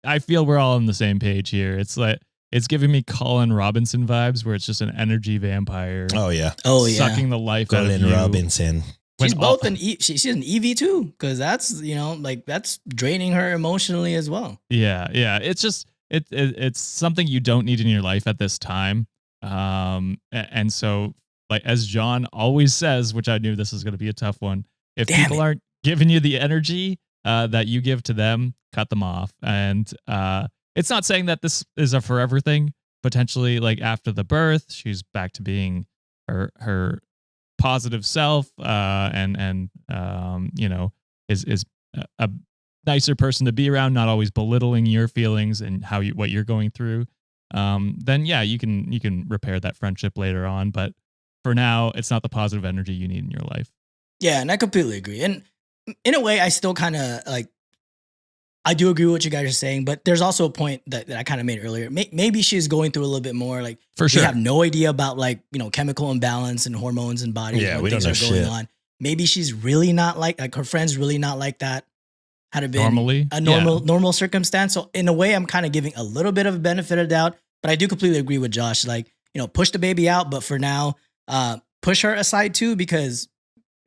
I feel we're all on the same page here. It's like, it's giving me Colin Robinson vibes where it's just an energy vampire. Oh, yeah. Oh, yeah. Sucking the life out of you. Colin Robinson. She's both she's an EV too, because that's, you know, like that's draining her emotionally as well. Yeah. It's just it's something you don't need in your life at this time. And so, like, as John always says, which I knew this was going to be a tough one, if people aren't giving you the energy that you give to them, cut them off. And it's not saying that this is a forever thing. Potentially, like after the birth, she's back to being her positive self, and you know, is a nicer person to be around, not always belittling your feelings and what you're going through. Then yeah, you can repair that friendship later on. But for now, it's not the positive energy you need in your life. Yeah, and I completely agree. And in a way, I still kind of like, I do agree with what you guys are saying, but there's also a point that I kind of made earlier. Maybe she's going through a little bit more. Like, for sure, we have no idea about, like, you know, chemical imbalance and hormones and body. Yeah, when we things don't know are going shit on. Maybe she's really not like her friends really not like that. Had it been normally a normal circumstance. So in a way, I'm kind of giving a little bit of a benefit of doubt, but I do completely agree with Josh. Like, you know, push the baby out, but for now, push her aside too, because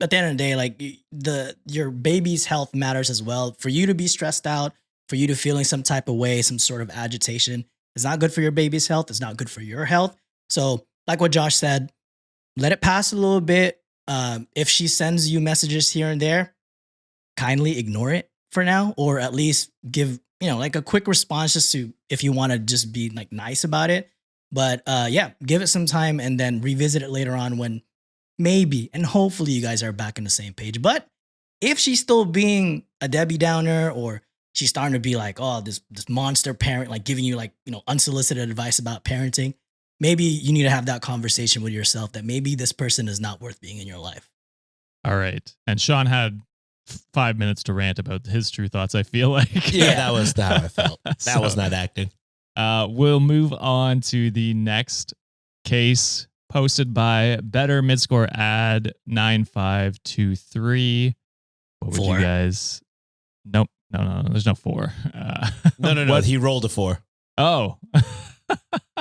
at the end of the day, like your baby's health matters as well. For you to be stressed out, for you to feeling some type of way, some sort of agitation, is not good for your baby's health. It's not good for your health. So like what Josh said, let it pass a little bit. If she sends you messages here and there, kindly ignore it for now, or at least give, you know, like a quick response just to, if you want to just be like nice about it. But yeah, give it some time and then revisit it later on when maybe and hopefully you guys are back on the same page. But if she's still being a Debbie Downer, or she's starting to be like, oh, this monster parent, like giving you, like, you know, unsolicited advice about parenting, maybe you need to have that conversation with yourself that maybe this person is not worth being in your life. All right. And Sean had 5 minutes to rant about his true thoughts, I feel like. Yeah, that was how I felt. That was not acting. We'll move on to the next case posted by Better Midscore Ad 9523. What would 4. you guys? Nope. No. There's no 4. No. He rolled a 4. Oh.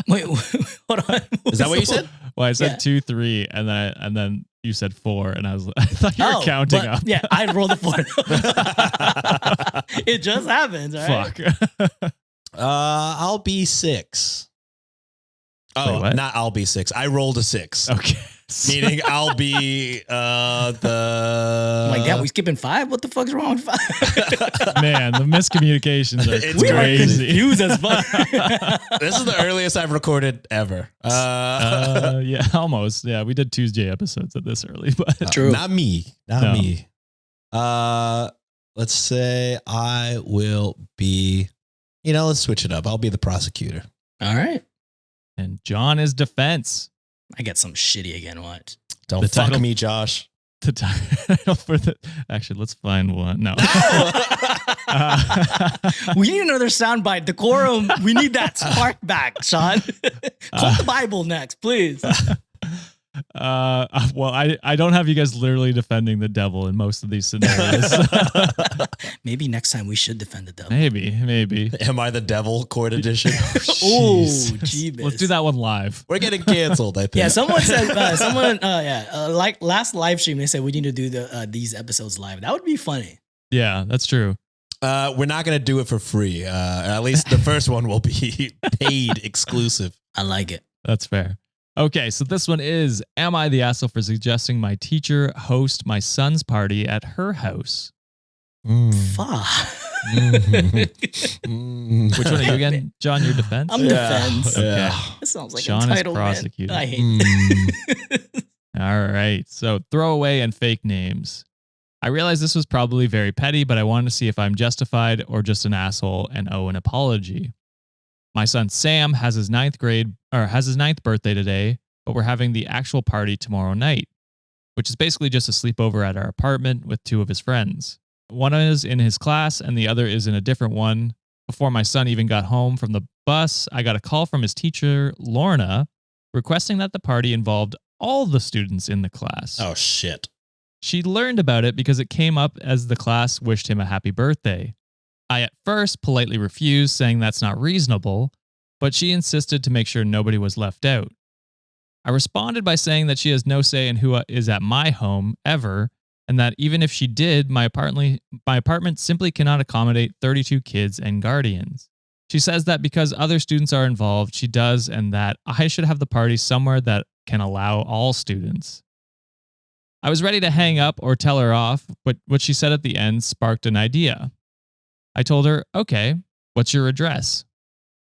Wait, hold on. Is that what you said? Well, I said 2, 3, and then you said 4, and I thought you were counting up. Yeah, I rolled a 4. It just happens, right? Fuck. I'll be 6. Oh, Wait, not I'll be 6. I rolled a 6. Okay. Meaning I'll be the... Like, yeah, we skipping 5? What the fuck's wrong with 5? Man, the miscommunications are It's crazy. Confused as fuck. This is the earliest I've recorded ever. Yeah, almost. Yeah, we did Tuesday episodes at this early, but True. Not me. Let's say I will be, let's switch it up. I'll be the prosecutor. All right. And John is defense. I get some shitty again. What? Don't The fuck title- me, Josh. The title for the actually, let's find one. No. We need another soundbite. Decorum. We need that spark back, Sean. Quote the Bible next, please. Well, I don't have you guys literally defending the devil in most of these scenarios. Maybe next time we should defend the devil. Maybe. Am I the devil court edition? Oh, Jesus. jeebus. Let's do that one live. We're getting canceled, I think. Yeah, someone said, like last live stream, they said we need to do these episodes live. That would be funny. Yeah, that's true. We're not going to do it for free. At least the first one will be paid exclusive. I like it. That's fair. Okay, so this one is, am I the asshole for suggesting my teacher host my son's party at her house? Fuck. Which one are you again? John, your defense? I'm defense. Okay. Yeah. That sounds like Sean is entitlement. prosecutor. I hate it. All right, so throwaway and fake names. I realize this was probably very petty, but I wanted to see if I'm justified or just an asshole and owe an apology. My son Sam has his ninth birthday today, but we're having the actual party tomorrow night, which is basically just a sleepover at our apartment with 2 of his friends. One is in his class and the other is in a different one. Before my son even got home from the bus, I got a call from his teacher, Lorna, requesting that the party involved all the students in the class. Oh, shit. She learned about it because it came up as the class wished him a happy birthday. I at first politely refused, saying that's not reasonable, but she insisted to make sure nobody was left out. I responded by saying that she has no say in who is at my home ever, and that even if she did, my apartment simply cannot accommodate 32 kids and guardians. She says that because other students are involved, she does, and that I should have the party somewhere that can allow all students. I was ready to hang up or tell her off, but what she said at the end sparked an idea. I told her, okay, what's your address?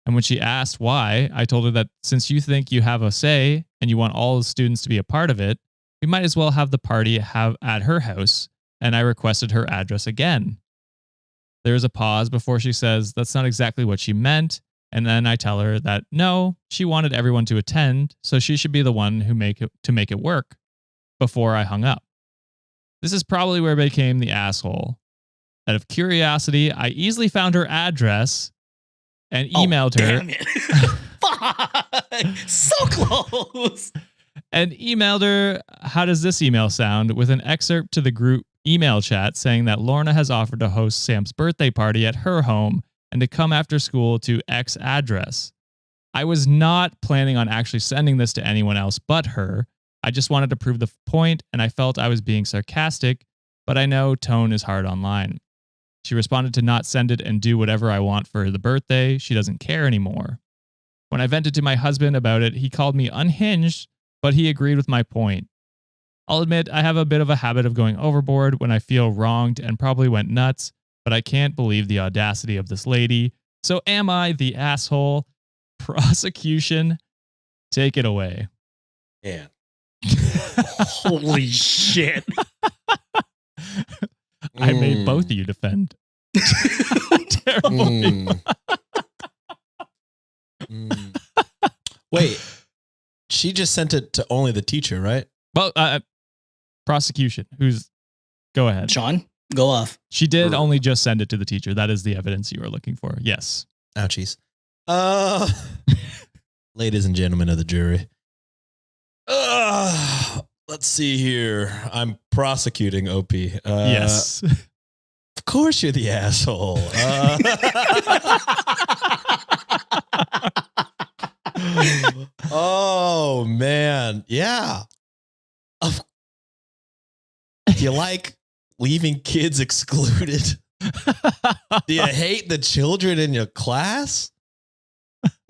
And when she asked why, I told her that since you think you have a say and you want all the students to be a part of it, we might as well have the party at her house, and I requested her address again. There is a pause before she says that's not exactly what she meant, and then I tell her that no, she wanted everyone to attend, so she should be the one to make it work, before I hung up. This is probably where I became the asshole. Out of curiosity, I easily found her address and emailed her. Damn it. Fuck. So close. And emailed her, how does this email sound, with an excerpt to the group email chat saying that Lorna has offered to host Sam's birthday party at her home and to come after school to X address. I was not planning on actually sending this to anyone else but her. I just wanted to prove the point, and I felt I was being sarcastic, but I know tone is hard online. She responded to not send it and do whatever I want for the birthday. She doesn't care anymore. When I vented to my husband about it, he called me unhinged, but he agreed with my point. I'll admit I have a bit of a habit of going overboard when I feel wronged and probably went nuts, but I can't believe the audacity of this lady. So am I the asshole? Prosecution, take it away. Yeah. Holy shit. I made both of you defend. Terrible. Wait, she just sent it to only the teacher, right? Well, prosecution. Go ahead. Sean, go off. She did only just send it to the teacher. That is the evidence you were looking for. Yes. Ouchies. Ladies and gentlemen of the jury. Let's see here. I'm prosecuting OP. Yes. Of course you're the asshole. Oh, man. Yeah. Do you like leaving kids excluded? Do you hate the children in your class?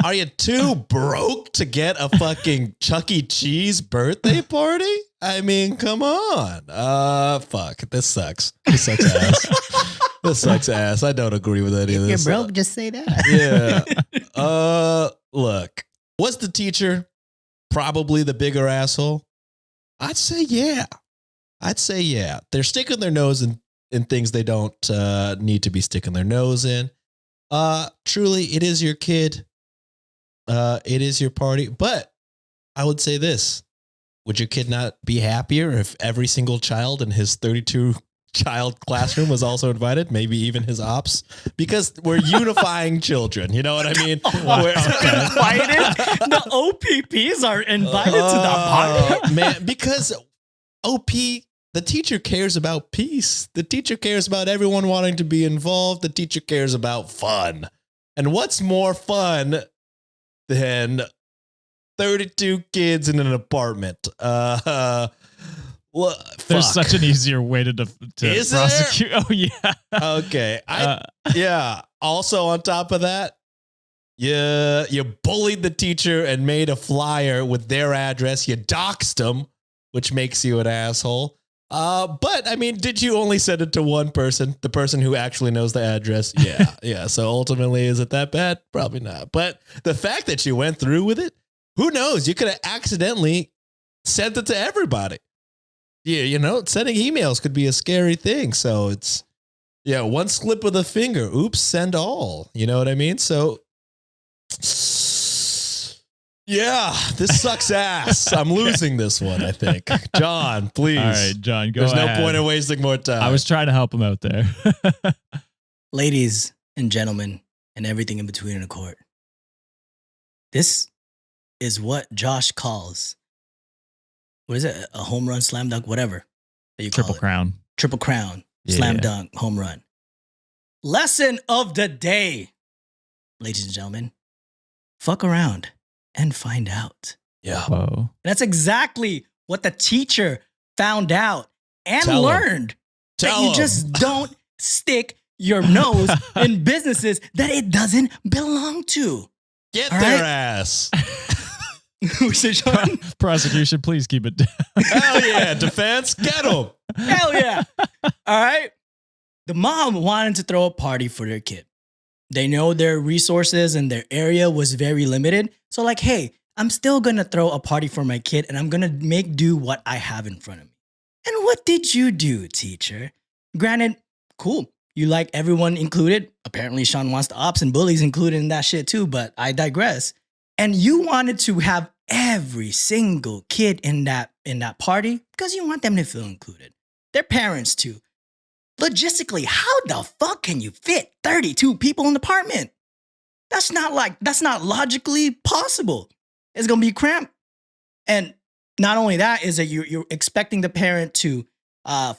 Are you too broke to get a fucking Chuck E. Cheese birthday party? I mean, come on. Fuck. This sucks. This sucks ass. This sucks ass. I don't agree with any of If this. you're broke, just say that. Yeah. Look, was the teacher probably the bigger asshole? I'd say yeah. They're sticking their nose in things they don't need to be sticking their nose in. Truly, it is your kid. It is your party. But I would say this. Would your kid not be happier if every single child in his 32 child classroom was also invited? Maybe even his ops? Because we're unifying children. You know what I mean? Invited? The OPPs are invited to the party? Man, because OP, the teacher cares about peace. The teacher cares about everyone wanting to be involved. The teacher cares about fun. And what's more fun than 32 kids in an apartment? There's fuck. such an easier way to Is prosecute. Oh, yeah. Okay. Yeah. Also, on top of that, you bullied the teacher and made a flyer with their address. You doxed them, which makes you an asshole. But I mean, did you only send it to one person, the person who actually knows the address? Yeah. Yeah. So ultimately, is it that bad? Probably not. But the fact that you went through with it, who knows? You could have accidentally sent it to everybody. Yeah. You know, sending emails could be a scary thing. So it's, yeah, one slip of the finger. Oops, send all. You know what I mean? So, yeah, this sucks ass. I'm losing this one, I think. John, please. All right, John, go There's ahead. no point in wasting more time. I was trying to help him out there. Ladies and gentlemen, and everything in between in the court. This is what Josh calls, what is it? A home run, slam dunk, whatever that you call Triple it. crown. Triple crown, Yeah. slam dunk, home run. Lesson of the day, ladies and gentlemen. Fuck around and find out. Yeah. Whoa. And that's exactly what the teacher found out and Tell 'em. learned that Tell you 'em. just don't stick your nose in businesses that it doesn't belong to. Get All their right? ass. We say, Sean, Prosecution, please keep it down. Hell yeah. Defense, get them. hell yeah. All right. The mom wanted to throw a party for their kid. They know their resources and their area was very limited. So like, hey, I'm still going to throw a party for my kid and I'm going to make do what I have in front of me. And what did you do, teacher? Granted, cool. You like everyone included. Apparently, Sean wants the ops and bullies included in that shit too, but I digress. And you wanted to have every single kid in that party because you want them to feel included. Their parents too. Logistically, how the fuck can you fit 32 people in the apartment? That's not logically possible. It's gonna be cramped. And not only that is that you're expecting the parent to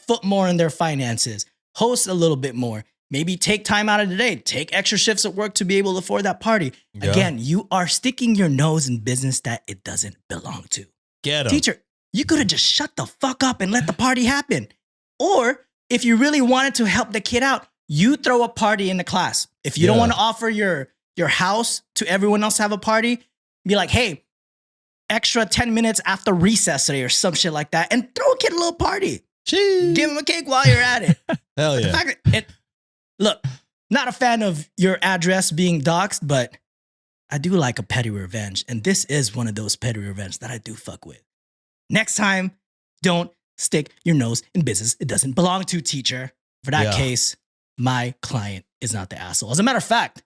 foot more in their finances, host a little bit more, maybe take time out of the day, take extra shifts at work to be able to afford that party. Yeah. Again, you are sticking your nose in business that it doesn't belong to. Get them. Teacher, you could have just shut the fuck up and let the party happen. Or if you really wanted to help the kid out, you throw a party in the class. If you don't Yeah. want to offer your house to everyone else to have a party, be like, hey, extra 10 minutes after recess today or some shit like that, and throw a kid a little party. Jeez. Give him a cake while you're at it. Hell The yeah. fact that look, not a fan of your address being doxxed, but I do like a petty revenge. And this is one of those petty revenge that I do fuck with. Next time, don't stick your nose in business it doesn't belong to, teacher. For that Yeah. case, my client is not the asshole. As a matter of fact,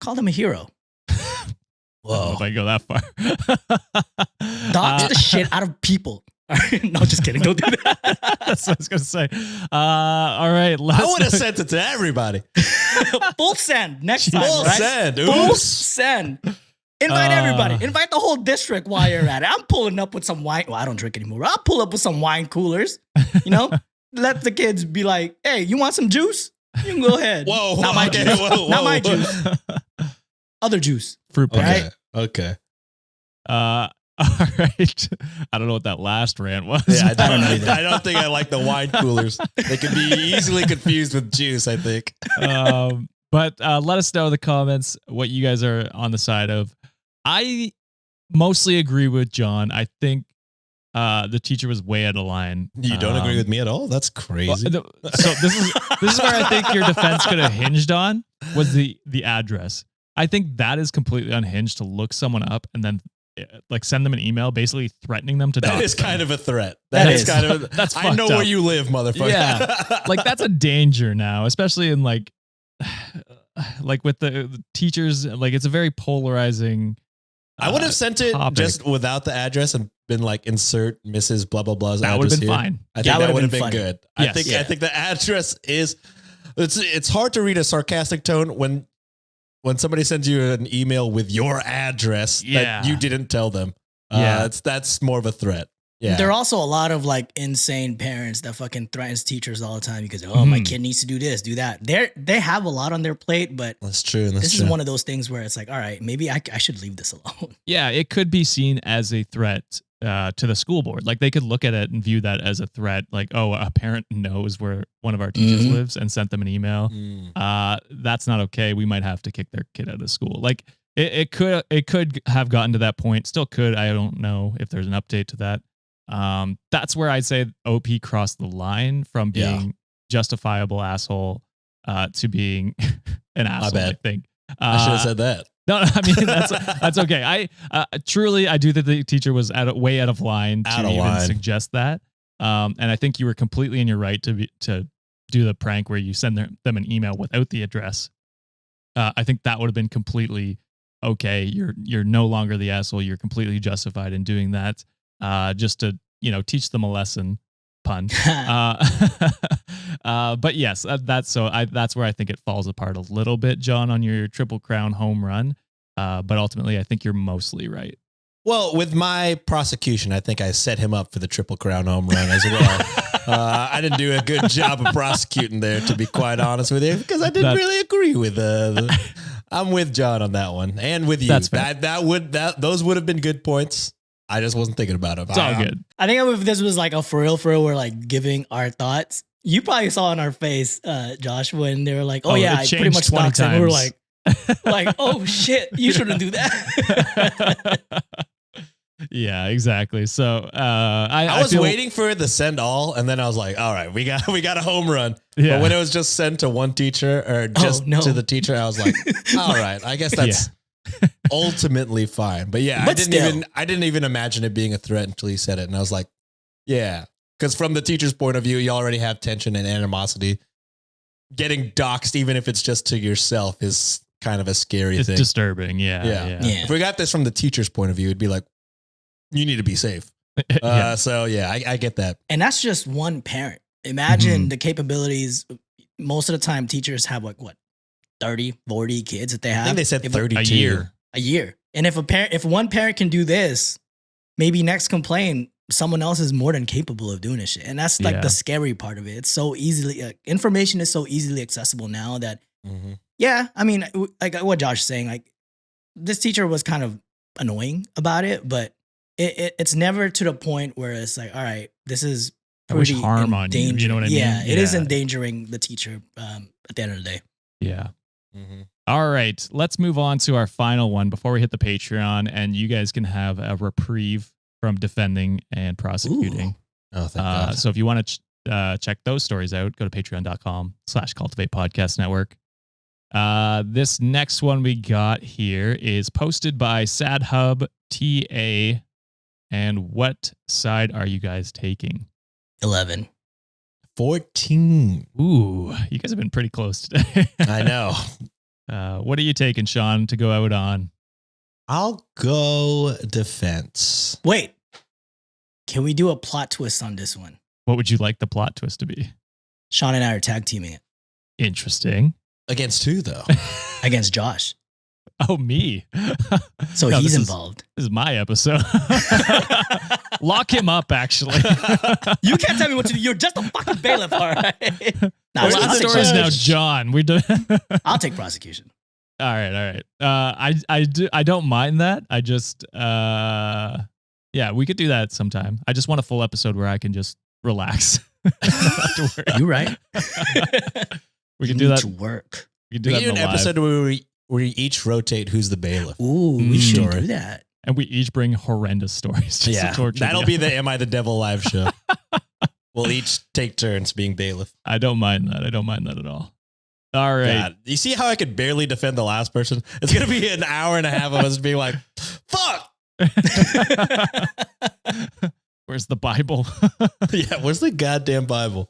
call them a hero. I don't know if I go that far. Dox the shit out of people. No, just kidding. Don't do that. That's what I was going to say. All right. I would have sent it to everybody. Full send next time. Full right? send. Full Oops. send. Invite everybody. Invite the whole district while you're at it. I'm pulling up with some wine. Well, I don't drink anymore. I'll pull up with some wine coolers. You know, let the kids be like, "Hey, you want some juice? You can go ahead." Whoa. Not my okay, juice. whoa, Not my whoa. juice. Other juice. Fruit punch. Okay. Right? Okay. All right. I don't know what that last rant was. Yeah, I don't know either. I don't think I like the wine coolers. They can be easily confused with juice, I think. But let us know in the comments what you guys are on the side of. I mostly agree with John. I think the teacher was way out of line. You don't agree with me at all? That's crazy. So this is where I think your defense could have hinged on was the address. I think that is completely unhinged to look someone up and then like send them an email basically threatening them to That dox is them. kind of a threat. That that is is. kind of That's I know fucked where up. you live, motherfucker. Yeah. Like that's a danger now, especially in like with the teachers. Like it's a very polarizing. I would have sent it topic. just without the address and been like insert Mrs. blah blah blah's That would address have been here. fine. I think That that would would've have been been funny. good. Yes. I think the address is it's hard to read a sarcastic tone when somebody sends you an email with your address Yeah. that you didn't tell them. Yeah. That's more of a threat. Yeah. There are also a lot of like insane parents that fucking threatens teachers all the time because my kid needs to do this, do that. They have a lot on their plate, but That's true. That's this true. is one of those things where it's like, all right, maybe I should leave this alone. Yeah, it could be seen as a threat to the school board. Like they could look at it and view that as a threat. Like, oh, a parent knows where one of our teachers Mhm. lives and sent them an email. Mm. That's not okay. We might have to kick their kid out of school. Like it could have gotten to that point. Still could. I don't know if there's an update to that. That's where I'd say OP crossed the line from being justifiable asshole to being an asshole. bad. I think I should have said that. no. I mean that's okay. I truly I do think the teacher was way out of line to Out of even line. suggest that. And I think you were completely in your right to do the prank where you send them an email without the address. I think that would have been completely okay. You're no longer the asshole. You're completely justified in doing that. Just to teach them a lesson. Pun. But yes, that's where I think it falls apart a little bit, John, on your Triple Crown home run. But ultimately, I think you're mostly right. Well, with my prosecution, I think I set him up for the Triple Crown home run as well. I didn't do a good job of prosecuting there, to be quite honest with you, because I didn't really agree with I'm with John on that one, and with you. That's fair. Those would have been good points. I just wasn't thinking about it. It's all good. I think if this was like a for real, we're like giving our thoughts. You probably saw in our face, Josh, when they were like, "Oh yeah, I pretty much stalked him." We were like, "Oh shit, you shouldn't do that." Yeah, exactly. So I was waiting for the send all, and then I was like, "All right, we got a home run." Yeah. But when it was just sent to one teacher or just to the teacher, I was like, "All right, I guess that's ultimately fine." But yeah, But I didn't even imagine it being a threat until he said it, and I was like, "Yeah," because from the teacher's point of view, you already have tension and animosity. Getting doxxed, even if it's just to yourself, is kind of a scary thing. It's disturbing. Yeah. If we got this from the teacher's point of view, it'd be like, you need to be safe. So yeah, I get that. And that's just one parent. Imagine the capabilities. Most of the time, teachers have like what, 30, 40 kids that they have. I think they said 32 a year. And if one parent can do this, maybe next complaint, someone else is more than capable of doing this shit. And that's like the scary part of it. It's so easily, information is so easily accessible now that, yeah, I mean, like what Josh is saying, like this teacher was kind of annoying about it, but it's never to the point where it's like, all right, this is pretty harm on you. You know what I mean? Yeah, it is endangering the teacher at the end of the day. Yeah. All right, let's move on to our final one before we hit the Patreon, and you guys can have a reprieve from defending and prosecuting. Ooh. Oh, thank God. So if you want to check those stories out, go to patreon.com/Cultivate Podcast Network. This next one we got here is posted by SadHub TA. And what side are you guys taking? 11. 14. Ooh, you guys have been pretty close today. I know. What are you taking, Sean, to go out on? I'll go defense. Wait. Can we do a plot twist on this one? What would you like the plot twist to be? Sean and I are tag teaming it. Interesting. Against who, though? Against Josh. Oh, me. So no, he's involved. This is my episode. Lock him up, actually. You can't tell me what to do. You're just a fucking bailiff, all right? Nah, last story is now John. We do. I'll take prosecution. All right. I don't mind that. I just yeah, we could do that sometime. I just want a full episode where I can just relax. You're right. We can do that. To work. We can do an episode where we each rotate who's the bailiff. Ooh, we should do that. And we each bring horrendous stories. Just to torture that'll be the Am I the Devil live show. We'll each take turns being bailiff. I don't mind that. I don't mind that at all. All right. God, you see how I could barely defend the last person? It's going to be an hour and a half of us being like, fuck. Where's the Bible? Yeah, where's the goddamn Bible?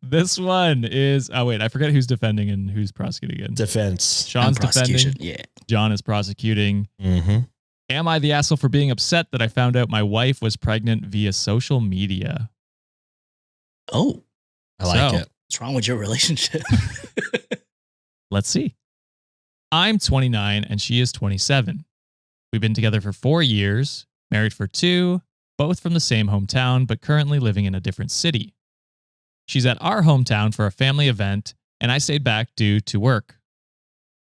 This one is, oh wait, I forget who's defending and who's prosecuting again. Defense. Sean's defending. Yeah. John is prosecuting. Mm-hmm. Am I the asshole for being upset that I found out my wife was pregnant via social media? Oh. I like it. What's wrong with your relationship? Let's see. I'm 29 and she is 27. We've been together for 4 years, married for 2, both from the same hometown, but currently living in a different city. She's at our hometown for a family event, and I stayed back due to work.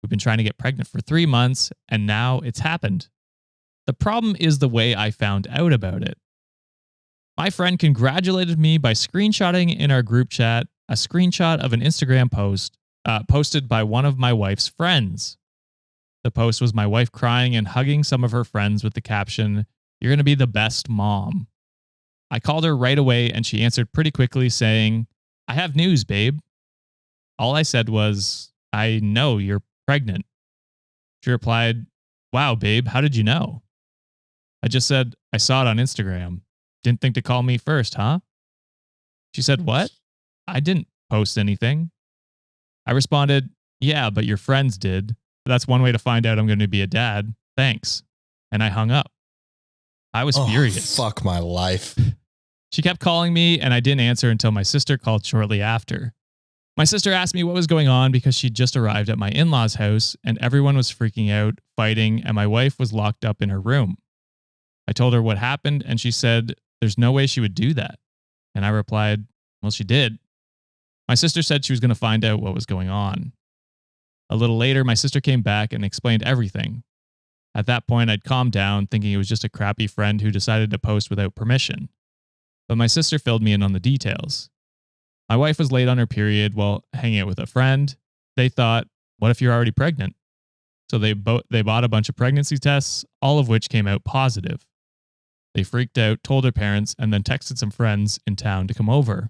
We've been trying to get pregnant for 3 months, and now it's happened. The problem is the way I found out about it. My friend congratulated me by screenshotting in our group chat a screenshot of an Instagram post posted by one of my wife's friends. The post was my wife crying and hugging some of her friends with the caption, "You're going to be the best mom." I called her right away and she answered pretty quickly saying, "I have news, babe." All I said was, "I know you're pregnant." She replied, "Wow, babe, how did you know?" I just said, "I saw it on Instagram. Didn't think to call me first, huh?" She said, "What? I didn't post anything." I responded, "Yeah, but your friends did. That's one way to find out I'm going to be a dad. Thanks." And I hung up. I was furious. Fuck my life. She kept calling me and I didn't answer until my sister called shortly after. My sister asked me what was going on because she'd just arrived at my in-laws' house and everyone was freaking out, fighting, and my wife was locked up in her room. I told her what happened and she said, "There's no way she would do that." And I replied, "Well, she did." My sister said she was going to find out what was going on. A little later, my sister came back and explained everything. At that point, I'd calmed down, thinking it was just a crappy friend who decided to post without permission. But my sister filled me in on the details. My wife was late on her period while hanging out with a friend. They thought, what if you're already pregnant? So they bought a bunch of pregnancy tests, all of which came out positive. They freaked out, told her parents, and then texted some friends in town to come over.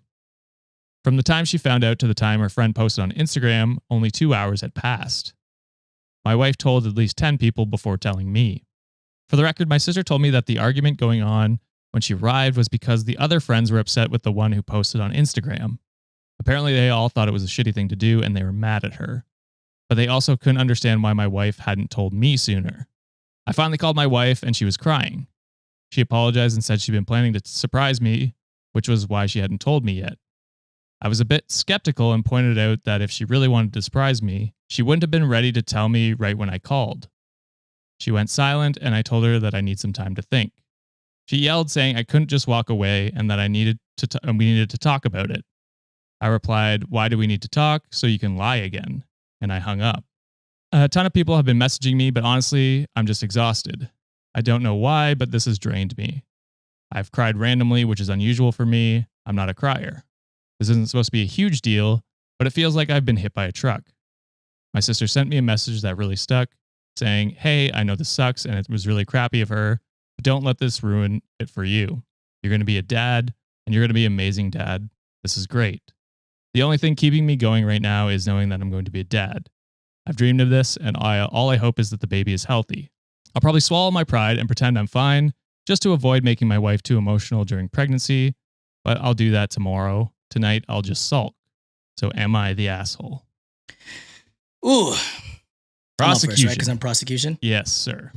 From the time she found out to the time her friend posted on Instagram, only 2 hours had passed. My wife told at least 10 people before telling me. For the record, my sister told me that the argument going on when she arrived was because the other friends were upset with the one who posted on Instagram. Apparently, they all thought it was a shitty thing to do and they were mad at her. But they also couldn't understand why my wife hadn't told me sooner. I finally called my wife and she was crying. She apologized and said she'd been planning to surprise me, which was why she hadn't told me yet. I was a bit skeptical and pointed out that if she really wanted to surprise me, she wouldn't have been ready to tell me right when I called. She went silent and I told her that I need some time to think. She yelled saying I couldn't just walk away and that we needed to talk about it. I replied, "Why do we need to talk? So you can lie again." And I hung up. A ton of people have been messaging me, but honestly, I'm just exhausted. I don't know why, but this has drained me. I've cried randomly, which is unusual for me. I'm not a crier. This isn't supposed to be a huge deal, but it feels like I've been hit by a truck. My sister sent me a message that really stuck, saying, "Hey, I know this sucks and it was really crappy of her, but don't let this ruin it for you. You're going to be a dad, and you're going to be an amazing dad. This is great. The only thing keeping me going right now is knowing that I'm going to be a dad. I've dreamed of this, and all I hope is that the baby is healthy. I'll probably swallow my pride and pretend I'm fine, just to avoid making my wife too emotional during pregnancy, but I'll do that tomorrow. Tonight, I'll just sulk. So am I the asshole?" Ooh. Prosecution. I'm up first, right? Because I'm prosecution? Yes, sir.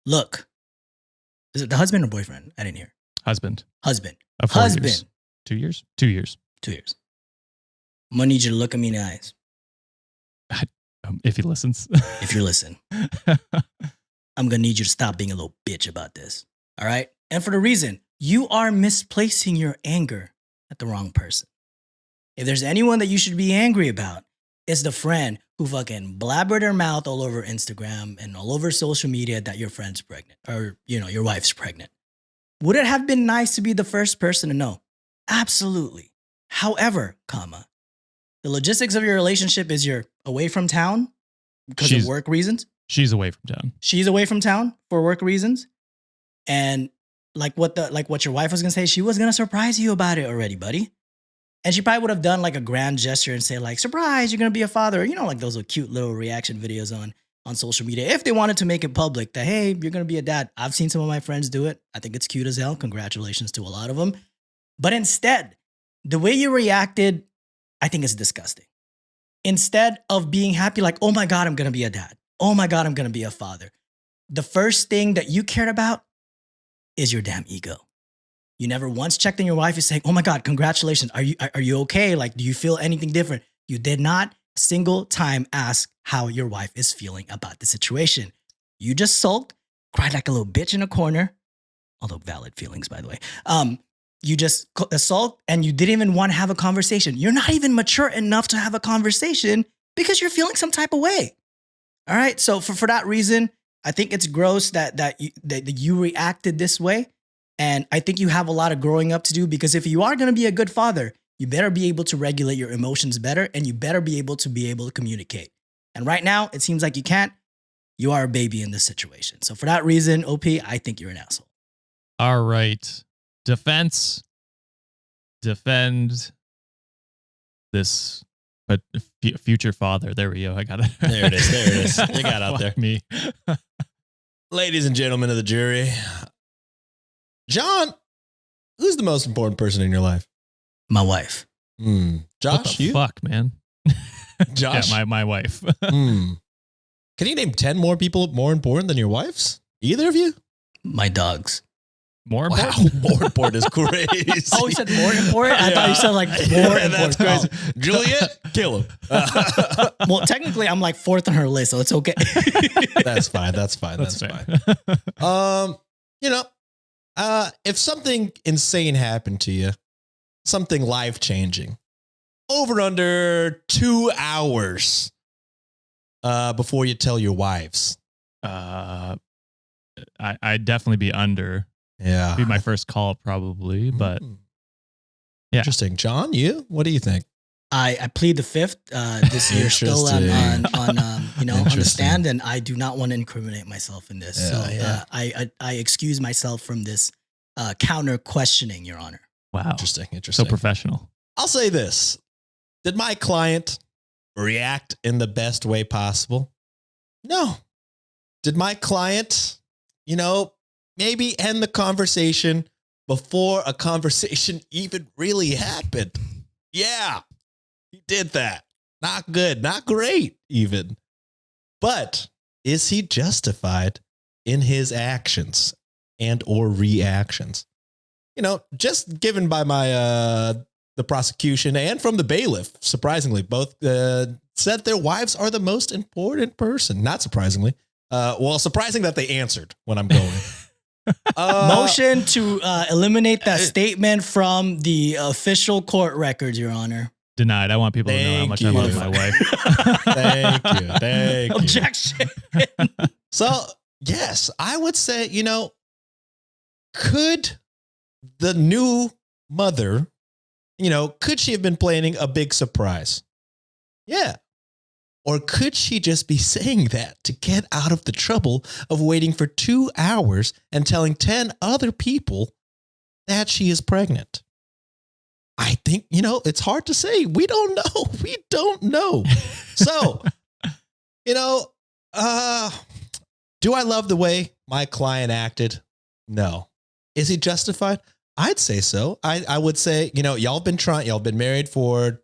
Look. Is it the husband or boyfriend? I didn't hear. Husband. Husband. Of 4 Husband. years. 2 years? 2 years. 2 years. I'm going to need you to look at me in the eyes. If he listens. If you listen. I'm going to need you to stop being a little bitch about this. All right? And for the reason, you are misplacing your anger at the wrong person. If there's anyone that you should be angry about, it's the friend who fucking blabbered her mouth all over Instagram and all over social media that your friend's pregnant or, your wife's pregnant. Would it have been nice to be the first person to know? Absolutely. However, the logistics of your relationship is you're away from town because of work reasons. She's away from town. She's away from town for work reasons. And like what your wife was going to say, she was going to surprise you about it already, buddy. And she probably would have done like a grand gesture and say like, "Surprise, you're going to be a father." Like those cute little reaction videos on social media. If they wanted to make it public that, hey, you're going to be a dad. I've seen some of my friends do it. I think it's cute as hell. Congratulations to a lot of them. But instead, the way you reacted, I think it's disgusting. Instead of being happy, like, "Oh my God, I'm going to be a dad. Oh my God, I'm going to be a father." The first thing that you cared about is your damn ego. You never once checked on your wife and saying, "Oh my God, congratulations. Are you okay? Like, do you feel anything different?" You did not a single time ask how your wife is feeling about the situation. You just sulked, cried like a little bitch in a corner, although valid feelings, by the way. You just sulked and you didn't even want to have a conversation. You're not even mature enough to have a conversation because you're feeling some type of way. All right. So for that reason, I think it's gross that you reacted this way. And I think you have a lot of growing up to do, because if you are going to be a good father, you better be able to regulate your emotions better, and you better be able to communicate. And right now, it seems like you can't. You are a baby in this situation. So for that reason, OP, I think you're an asshole. All right. Defense. Defend this future father. There we go. I got it. There it is. You got out there. Me. Ladies and gentlemen of the jury, John, who's the most important person in your life? My wife. Josh, what the fuck, man? Josh? Yeah, my wife. Can you name 10 more people more important than your wife's? Either of you? My dogs. More important? Wow, more important is crazy. Oh, you said more important? I thought you said like more important. That's crazy. Juliet, kill him. Well, technically, I'm like fourth on her list, so it's okay. That's fine. That's fine. If something insane happened to you, something life-changing, over under 2 hours, before you tell your wives? I'd definitely be under. Yeah. Be my first call probably, but yeah. Interesting. John, you? What do you think? I plead the fifth. This year still on the stand, and I do not want to incriminate myself in this. I excuse myself from this counter questioning, Your Honor. Wow. Interesting. So professional. I'll say this. Did my client react in the best way possible? No. Did my client, maybe end the conversation before a conversation even really happened? Yeah, he did that. Not good, not great even. But is he justified in his actions and or reactions? Just given by my the prosecution and from the bailiff, surprisingly, both said their wives are the most important person. Not surprisingly. Surprising that they answered when I'm going. Motion to eliminate that statement from the official court records, Your Honor. Denied. I want people to know how much I love my wife. Thank you. Objection. So, yes, I would say, could the new mother, could she have been planning a big surprise? Yeah. Or could she just be saying that to get out of the trouble of waiting for 2 hours and telling 10 other people that she is pregnant? I think, it's hard to say. We don't know. We don't know. So, do I love the way my client acted? No. Is he justified? I'd say so. I would say, y'all been married for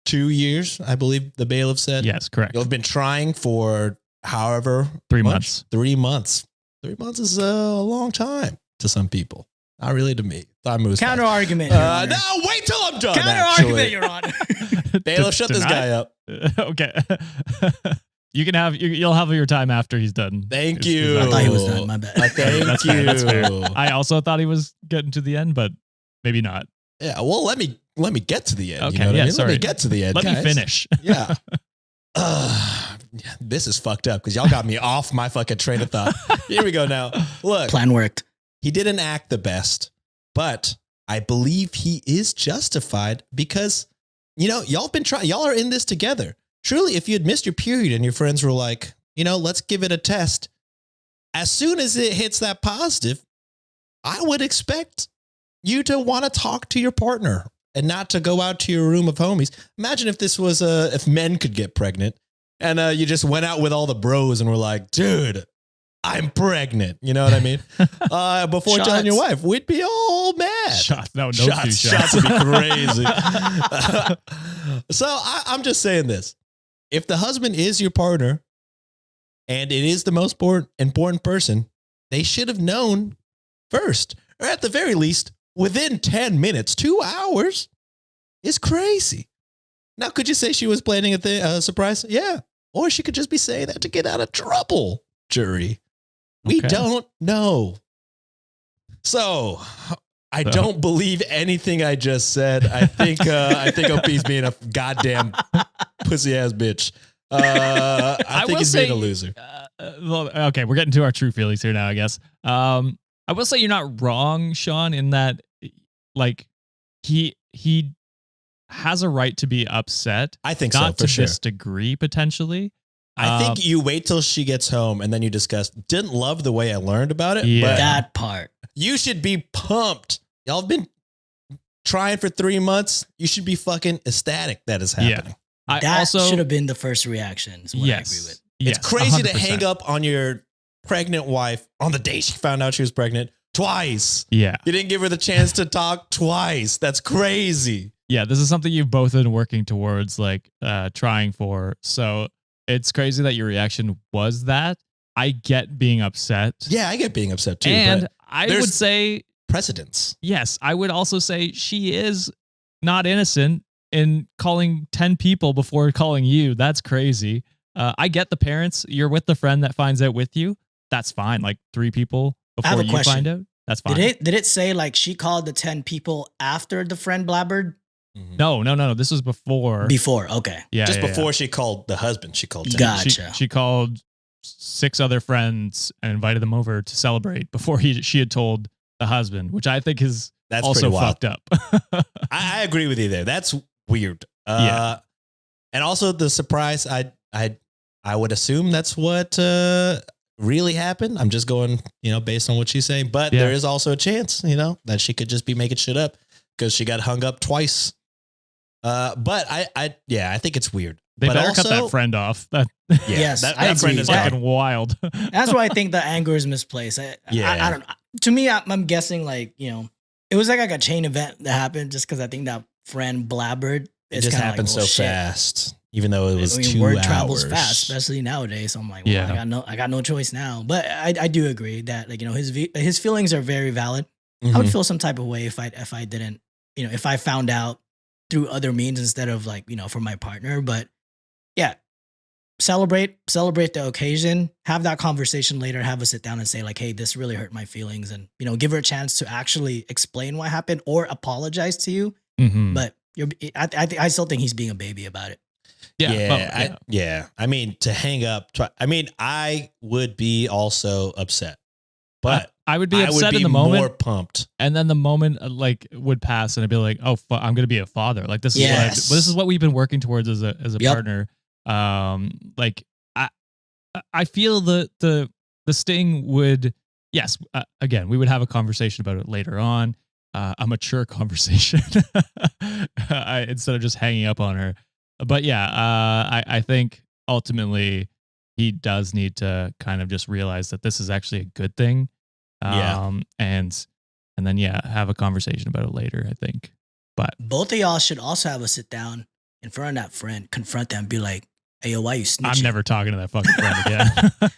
2 years, I believe the bailiff said. Yes, correct. You've been trying for however 3 months. 3 months. 3 months is a long time to some people. Not really to me. Counter argument. No, wait till I'm done. Counter argument, Your Honor. Bailiff, shut this guy up. Okay. You'll have your time after he's done. Thank you. I thought he was done. My bad. Thank you. That's fair. I also thought he was getting to the end, but maybe not. Yeah. Well, let me get to the end. Okay. You know what I mean? Sorry. Let me get to the end. Let guys. me finish. Yeah. This is fucked up because y'all got me off my fucking train of thought. Here we go now. Look. Plan worked. He didn't act the best, but I believe he is justified because, y'all are in this together. Truly, if you had missed your period and your friends were like, let's give it a test. As soon as it hits that positive, I would expect you to want to talk to your partner and not to go out to your room of homies. Imagine if this was, if men could get pregnant and you just went out with all the bros and were like, dude, I'm pregnant. You know what I mean? Before telling your wife, we'd be all mad. Shots. No, shots. Shots would be crazy. So I'm just saying this. If the husband is your partner and it is the most important person, they should have known first, or at the very least, within 10 minutes. 2 hours is crazy. Now, could you say she was planning a surprise? Yeah. Or she could just be saying that to get out of trouble, jury. We don't know. So I don't believe anything I just said. I think OP's being a goddamn pussy ass bitch. I think he's being a loser. Okay, we're getting to our true feelings here now, I guess. I will say you're not wrong, Sean, in that like he has a right to be upset. I think not so, for to this degree, potentially. I think you wait till she gets home and then you discuss. Didn't love the way I learned about it. Yeah. But That part. you should be pumped. Y'all have been trying for 3 months. You should be fucking ecstatic that is happening. Yeah. That should have been the first reaction. Is what I agree with. Yes, It's crazy 100%. to hang up on your pregnant wife on the day she found out she was pregnant twice. Yeah. You didn't give her the chance to talk twice. That's crazy. Yeah, this is something you've both been working towards, like trying for. So it's crazy that your reaction was that. I get being upset. Yeah, I get being upset too. And but I would say precedence. Yes, I would also say she is not innocent in calling 10 people before calling you. That's crazy. I get the parents. You're with the friend that finds out with you. That's fine. Like 3 people before you find out. That's fine. Did it say like she called the 10 people after the friend blabbered? No. This was before. Before, okay. Yeah, Just yeah, before she called the husband, she called Jack. Gotcha. She called 6 other friends and invited them over to celebrate before she had told the husband, which I think is That's also pretty wild. fucked up. I agree with you there. That's weird. Yeah. And also the surprise, I would assume that's what really happened. I'm just going, based on what she's saying. But there is also a chance, that she could just be making shit up because she got hung up twice. But I think it's weird. They but better also, cut that friend off. That Yes, that I friend agree. is fucking gone. wild. That's why I think the anger is misplaced. I don't know. To me, I'm guessing it was like a chain event that happened just because I think that friend blabbered. It just happened so fast, even though it was 2 word hours. travels fast, especially nowadays. So I'm like, I got no choice now. But I do agree that his feelings are very valid. I would feel some type of way if I didn't, if I found out through other means instead of for my partner. But yeah, celebrate the occasion, have that conversation later, have a sit down and say hey, this really hurt my feelings, and give her a chance to actually explain what happened or apologize to you. But I still think he's being a baby about it. Yeah. I mean, to hang up, I would be also upset, but I would be upset in the moment, more pumped, and then the moment would pass, and I'd be like, "Oh, I'm going to be a father." Like this is what we've been working towards as a partner. I feel the sting would again, we would have a conversation about it later on, a mature conversation, instead of just hanging up on her. But I think ultimately he does need to kind of just realize that this is actually a good thing. And then have a conversation about it later, I think. But both of y'all should also have a sit down in front of that friend, confront them, be like, "Hey, yo, why you snitching?" I'm never talking to that fucking friend again.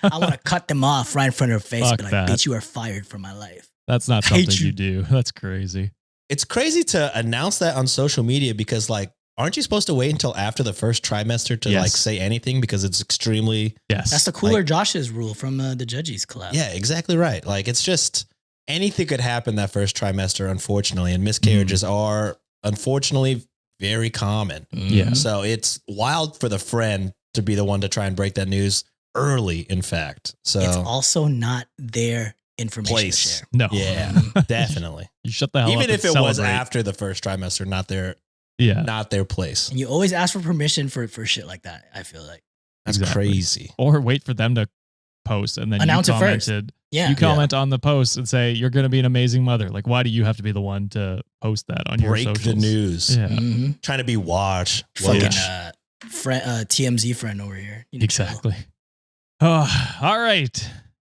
I want to cut them off right in front of her face. Fuck Be like, that. "Bitch, you are fired from my life." That's not something you do. That's crazy. It's crazy to announce that on social media because aren't you supposed to wait until after the first trimester to say anything because it's extremely That's the Cooler Josh's rule from the Judges Club. Yeah, exactly right. It's just anything could happen that first trimester, unfortunately, and miscarriages are unfortunately very common. Yeah. So it's wild for the friend to be the one to try and break that news early, in fact. So it's also not their information to share. No. Yeah, definitely. You shut the hell up. Even if it celebrate. was after the first trimester, not their place. And you always ask for permission for shit like that, I feel like. That's crazy. Or wait for them to post and then announce you it first. commented. Yeah. You comment on the post and say you're going to be an amazing mother. Why do you have to be the one to post that on your socials? Break the news. Yeah. Trying to be watched. Fucking TMZ friend over here. Exactly. Oh, all right.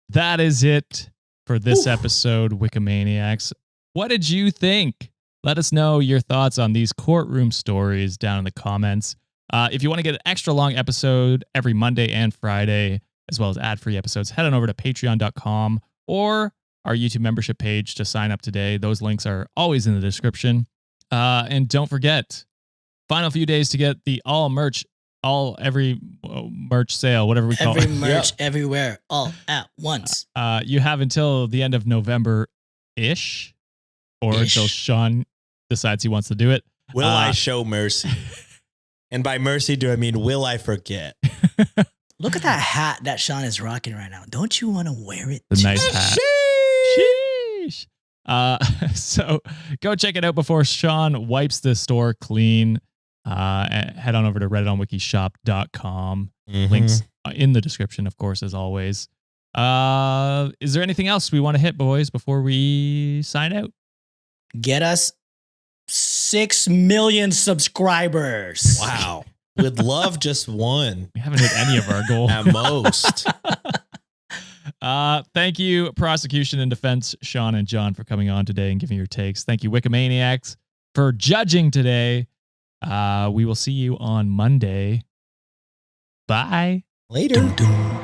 That is it for this episode, Wikimaniacs. What did you think? Let us know your thoughts on these courtroom stories down in the comments. If you want to get an extra long episode every Monday and Friday, as well as ad-free episodes, head on over to patreon.com or our YouTube membership page to sign up today. Those links are always in the description. And don't forget, final few days to get the every merch sale, whatever we call it. Every merch, everywhere, all at once. You have until the end of November-ish, or until Sean decides he wants to do it. Will I show mercy? And by mercy, do I mean will I forget? Look at that hat that Sean is rocking right now. Don't you want to wear it? The nice hat. Sheesh. So go check it out before Sean wipes the store clean. Head on over to redditonwikishop.com. Links in the description, of course, as always. Is there anything else we want to hit, boys, before we sign out? Get us 6 million subscribers. Wow. Would love just one. We haven't hit any of our goals. At most. Thank you, prosecution and defense, Sean and John, for coming on today and giving your takes. Thank you, Wikimaniacs, for judging today. We will see you on Monday. Bye. Later. Dun, dun.